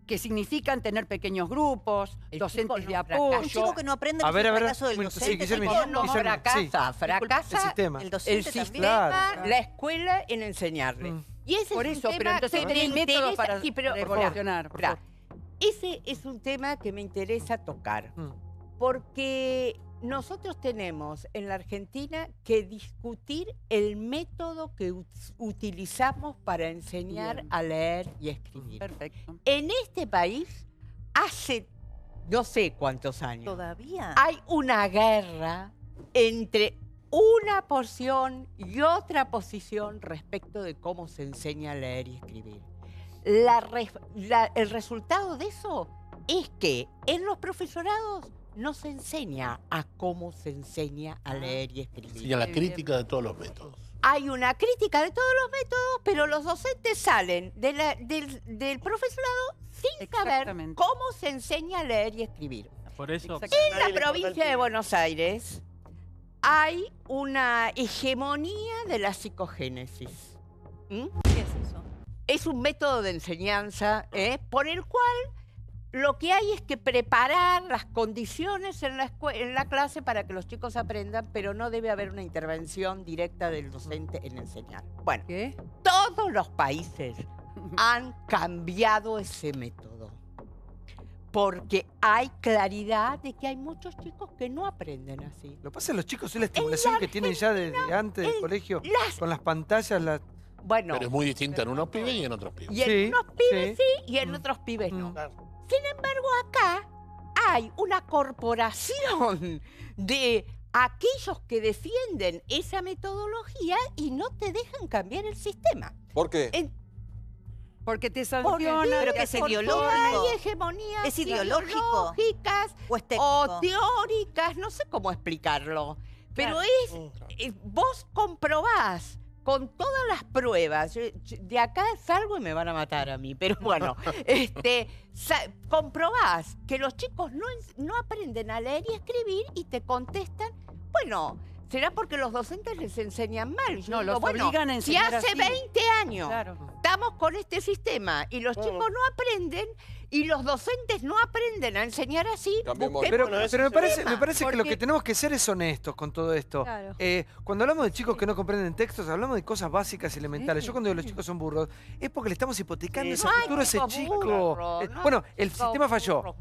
que significan tener pequeños grupos, docentes de apoyo.
Un chico que no aprende el fracaso del docente.
No fracasa, fracasa
el sistema.
el sistema, la escuela en enseñarle. Y ese
Por
es
eso,
un
pero
tema
entonces
que me
tienen métodos
interesa,
para revolucionar, por favor.
Ese es un tema que me interesa tocar, porque nosotros tenemos en la Argentina que discutir el método que utilizamos para enseñar a leer y escribir.
Perfecto.
En este país, hace no sé cuántos años,
todavía
hay una guerra entre una posición y otra posición respecto de cómo se enseña a leer y escribir. El resultado de eso es que en los profesorados no se enseña a cómo se enseña a leer y escribir.
Y a la crítica de todos los métodos.
Hay una crítica de todos los métodos, pero los docentes salen del profesorado sin saber cómo se enseña a leer y escribir.
Por eso,
En la provincia de Buenos Aires hay una hegemonía de la psicogénesis. ¿Qué es eso? Es un método de enseñanza por el cual lo que hay es que preparar las condiciones en la clase para que los chicos aprendan, pero no debe haber una intervención directa del docente en enseñar. Bueno, todos los países han cambiado ese método, porque hay claridad de que hay muchos chicos que no aprenden así.
Lo que pasa es los chicos es la estimulación que tienen ya desde antes del colegio, con las pantallas,
Bueno,
pero es muy distinta en unos pibes y en otros pibes.
Y en unos pibes sí y en otros pibes no. Sin embargo, acá hay una corporación de aquellos que defienden esa metodología y no te dejan cambiar el sistema.
¿Por qué?
Porque te sancionan.
Pero que es ideológico.
Hay hegemonías
¿Es ideológico?
ideológicas
¿O es técnico?
o teóricas, no sé cómo explicarlo. Pero vos comprobás con todas las pruebas, de acá salgo y me van a matar a mí, pero bueno, comprobás que los chicos no aprenden a leer y escribir y te contestan, bueno, será porque los docentes les enseñan mal. Yo
No,
digo,
los
bueno,
obligan a
si
enseñar
hace
así.
20 años estamos con este sistema y los chicos no aprenden y los docentes no aprenden a enseñar así,
Pero me parece que lo que tenemos que ser es honestos con todo esto.
Claro.
Cuando hablamos de chicos que no comprenden textos, hablamos de cosas básicas y elementales. Yo cuando digo los chicos son burros, es porque le estamos hipotecando ese futuro a ese chico. Bueno, el sistema falló.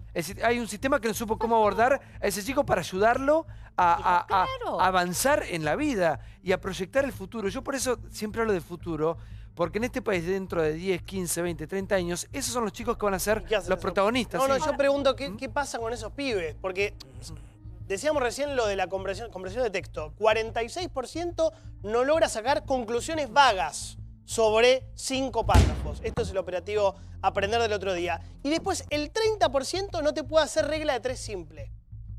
Hay un sistema que no supo cómo abordar a ese chico para ayudarlo a avanzar en la vida y a proyectar el futuro. Yo por eso siempre hablo de futuro, porque en este país dentro de 10, 15, 20, 30 años, esos son los chicos que van a ser los protagonistas.
No,
¿sí?
yo pregunto, ¿qué pasa con esos pibes? Porque decíamos recién lo de la compresión de texto. 46% no logra sacar conclusiones vagas sobre 5 párrafos. Esto es el operativo Aprender del otro día. Y después el 30% no te puede hacer regla de 3 simple.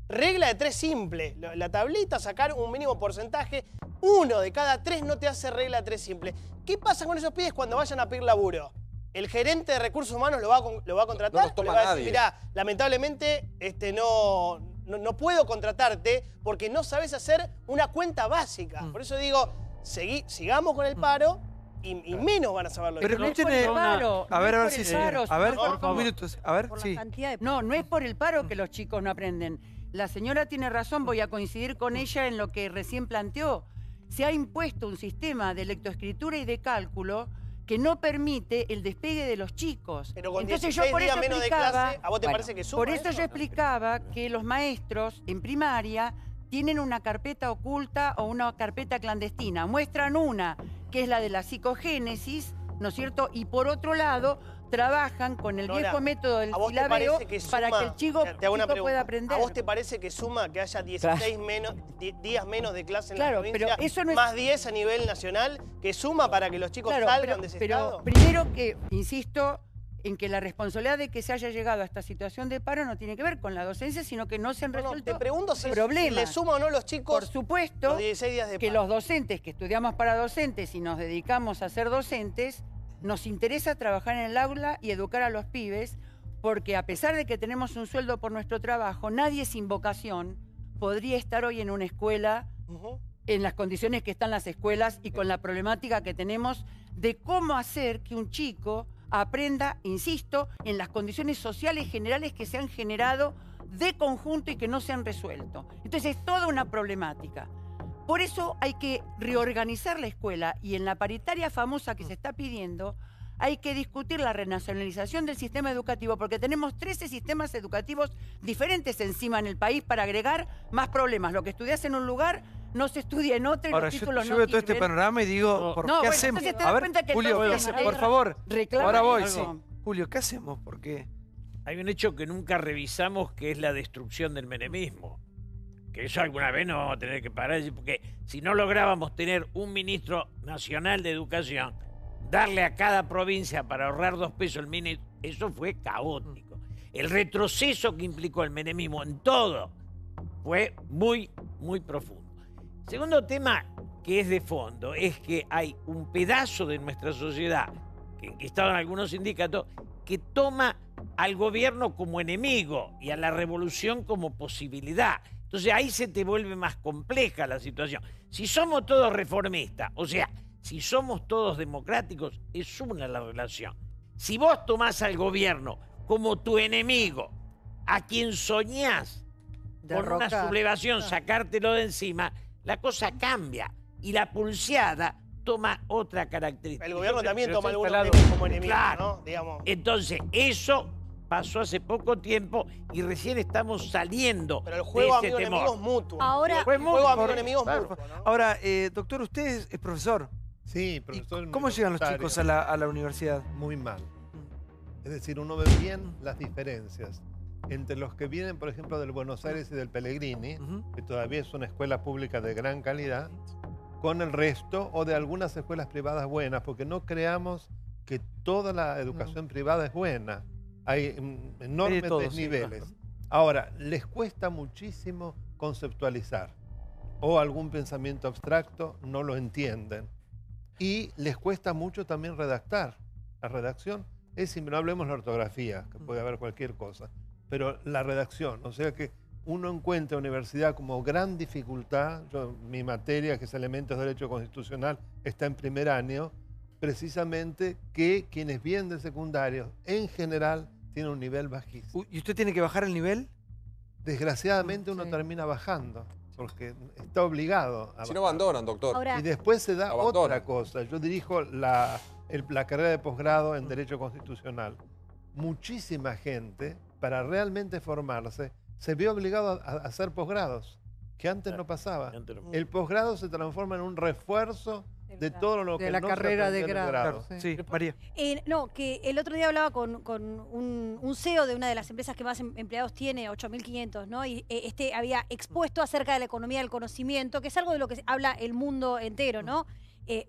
Regla de 3 simple. La tablita, sacar un mínimo porcentaje. 1 de cada 3 no te hace regla de 3 simple. ¿Qué pasa con esos pibes cuando vayan a pedir laburo? El gerente de recursos humanos lo va a contratar,
No los toma
le va a decir,
nadie.
mirá, lamentablemente no no puedo contratarte porque no sabes hacer una cuenta básica. Por eso digo, sigamos con el paro y menos van a saberlo.
Pero escuchen, a ver si a ver, un minuto, a ver, sí.
No, no es por el paro que los chicos no aprenden. La señora tiene razón, voy a coincidir con ella en lo que recién planteó. Se ha impuesto un sistema de lectoescritura y de cálculo que no permite el despegue de los chicos.
Pero con
Entonces
16
yo por
días
eso
menos de
explicaba,
clase, ¿a vos te parece que suma
por eso
eso?
yo explicaba que los maestros en primaria tienen una carpeta oculta o una carpeta clandestina. Muestran una, que es la de la psicogénesis, ¿no es cierto? Y por otro lado, trabajan con el
Nora,
viejo método del
¿a vos te
silabeo
parece que
para
suma?
que el chico,
Te hago una pregunta.
pueda aprender.
¿A vos te parece que suma que haya 16 días menos de clase en la
Claro,
provincia,
pero eso no es-
más 10 a nivel nacional, que suma para que los chicos salgan de ese estado?
primero que, insisto, en que la responsabilidad de que se haya llegado a esta situación de paro no tiene que ver con la docencia, sino que no se han resuelto
te pregunto si
problemas.
le suma o no los chicos
Por supuesto
los 16 días de
que
paro.
los docentes que estudiamos para docentes y nos dedicamos a ser docentes, nos interesa trabajar en el aula y educar a los pibes, porque a pesar de que tenemos un sueldo por nuestro trabajo, nadie sin vocación podría estar hoy en una escuela en las condiciones que están las escuelas y con la problemática que tenemos de cómo hacer que un chico aprenda, insisto, en las condiciones sociales generales que se han generado de conjunto y que no se han resuelto. Entonces es toda una problemática. Por eso hay que reorganizar la escuela y en la paritaria famosa que se está pidiendo hay que discutir la renacionalización del sistema educativo porque tenemos 13 sistemas educativos diferentes encima en el país para agregar más problemas. Lo que estudias en un lugar no se estudia en otro y
Ahora,
los
yo
títulos no
veo todo este
sirven.
panorama y digo,
No,
¿qué
bueno,
hacemos?
entonces te
A
das
ver,
cuenta que
Julio,
todo
¿qué
el
hacemos?
mundo
Por favor,
reclama
ahora voy,
algo.
sí. Julio, ¿qué hacemos? ¿Por qué?
Hay un hecho que nunca revisamos, que es la destrucción del menemismo. Que eso alguna vez nos vamos a tener que parar, porque si no lográbamos tener un ministro nacional de educación, darle a cada provincia para ahorrar 2 pesos el ministro, eso fue caótico. El retroceso que implicó el menemismo en todo fue muy, muy profundo. Segundo tema que es de fondo, es que hay un pedazo de nuestra sociedad, que enquistado en algunos sindicatos, que toma al gobierno como enemigo y a la revolución como posibilidad. Entonces ahí se te vuelve más compleja la situación. Si somos todos reformistas, o sea, si somos todos democráticos, es una la relación. Si vos tomás al gobierno como tu enemigo, a quien soñás con una
Derrocar.
sublevación, sacártelo de encima, la cosa cambia y la pulseada toma otra característica.
El gobierno también toma algunos
pelado.
temas como enemigos,
Claro.
¿no? Digamos.
Entonces, eso pasó hace poco tiempo y recién estamos saliendo
Pero el juego
de ese
amigo-enemigo
temor.
es mutuo.
Ahora,
El juego amigo-enemigo es mutuo.
Ahora, doctor, usted es profesor.
Sí, profesor.
¿Cómo llegan los
universitario.
chicos a la universidad?
Muy mal. Es decir, uno ve bien las diferencias entre los que vienen, por ejemplo, del Buenos Aires y del Pellegrini, que todavía es una escuela pública de gran calidad, con el resto, o de algunas escuelas privadas buenas, porque no creamos que toda la educación privada es buena. Hay enormes
todo, sí,
desniveles.
claro.
Ahora, les cuesta muchísimo conceptualizar, o algún pensamiento abstracto no lo entienden. Y les cuesta mucho también redactar. La redacción es simple, no hablemos de la ortografía, que puede haber cualquier cosa, pero la redacción, o sea que uno encuentra universidad como gran dificultad. Mi materia, que es Elementos de Derecho Constitucional, está en primer año, precisamente que quienes vienen de secundario, en general, tienen un nivel bajísimo.
¿Y usted tiene que bajar el nivel?
Desgraciadamente uno
Sí.
termina bajando, porque está obligado a
Si no
bajar.
abandonan, doctor.
Ahora-
Y después se da
Abandonan.
otra cosa. Yo dirijo la carrera de posgrado en Derecho Constitucional. Muchísima gente, para realmente formarse, se ve obligado a hacer posgrados, que antes no pasaba. El posgrado se transforma en un refuerzo de todo lo que
De la
no se
carrera de
aprendió en el
grado.
Sí, María.
No, que el otro día hablaba con un CEO de una de las empresas que más empleados tiene, 8.500, ¿no? Y este había expuesto acerca de la economía del conocimiento, que es algo de lo que habla el mundo entero, ¿no?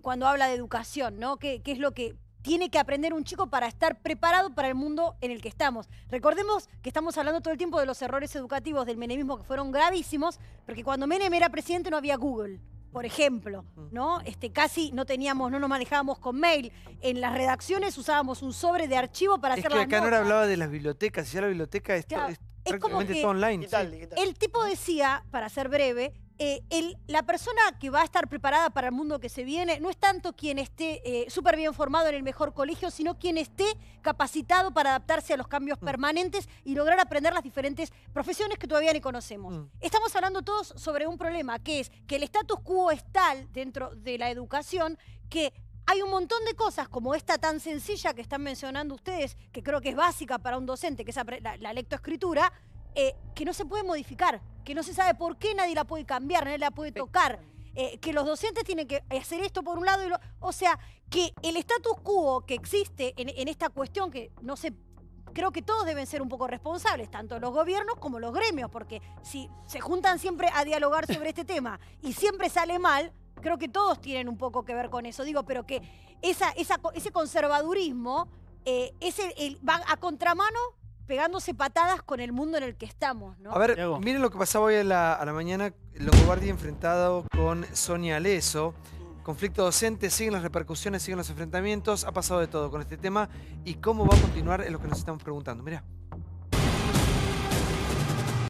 Cuando habla de educación, ¿no? ¿Qué es lo que tiene que aprender un chico para estar preparado para el mundo en el que estamos? Recordemos que estamos hablando todo el tiempo de los errores educativos del menemismo, que fueron gravísimos, porque cuando Menem era presidente no había Google, por ejemplo, ¿no? Casi no nos manejábamos con mail. En las redacciones usábamos un sobre de archivo para
Es
hacer
que
las
acá
notas.
Nora hablaba de las bibliotecas, y ya la biblioteca es,
Claro. es como que
todo online.
el tipo decía, para ser breve, la persona que va a estar preparada para el mundo que se viene no es tanto quien esté súper bien formado en el mejor colegio, sino quien esté capacitado para adaptarse a los cambios permanentes y lograr aprender las diferentes profesiones que todavía ni conocemos. Estamos hablando todos sobre un problema, que es que el status quo es tal dentro de la educación que hay un montón de cosas como esta tan sencilla que están mencionando ustedes, que creo que es básica para un docente, que es la lectoescritura, que no se puede modificar, que no se sabe por qué nadie la puede cambiar, nadie la puede tocar, que los docentes tienen que hacer esto por un lado, o sea, que el status quo que existe en esta cuestión, que no sé, creo que todos deben ser un poco responsables, tanto los gobiernos como los gremios, porque si se juntan siempre a dialogar sobre este tema y siempre sale mal, creo que todos tienen un poco que ver con eso, digo, pero que ese conservadurismo va a contramano pegándose patadas con el mundo en el que estamos, ¿no?
A ver, miren lo que pasaba hoy a la mañana, Longobardi enfrentado con Sonia Aleso. Conflicto docente, siguen las repercusiones, siguen los enfrentamientos, ha pasado de todo con este tema y cómo va a continuar es lo que nos estamos preguntando. Mirá.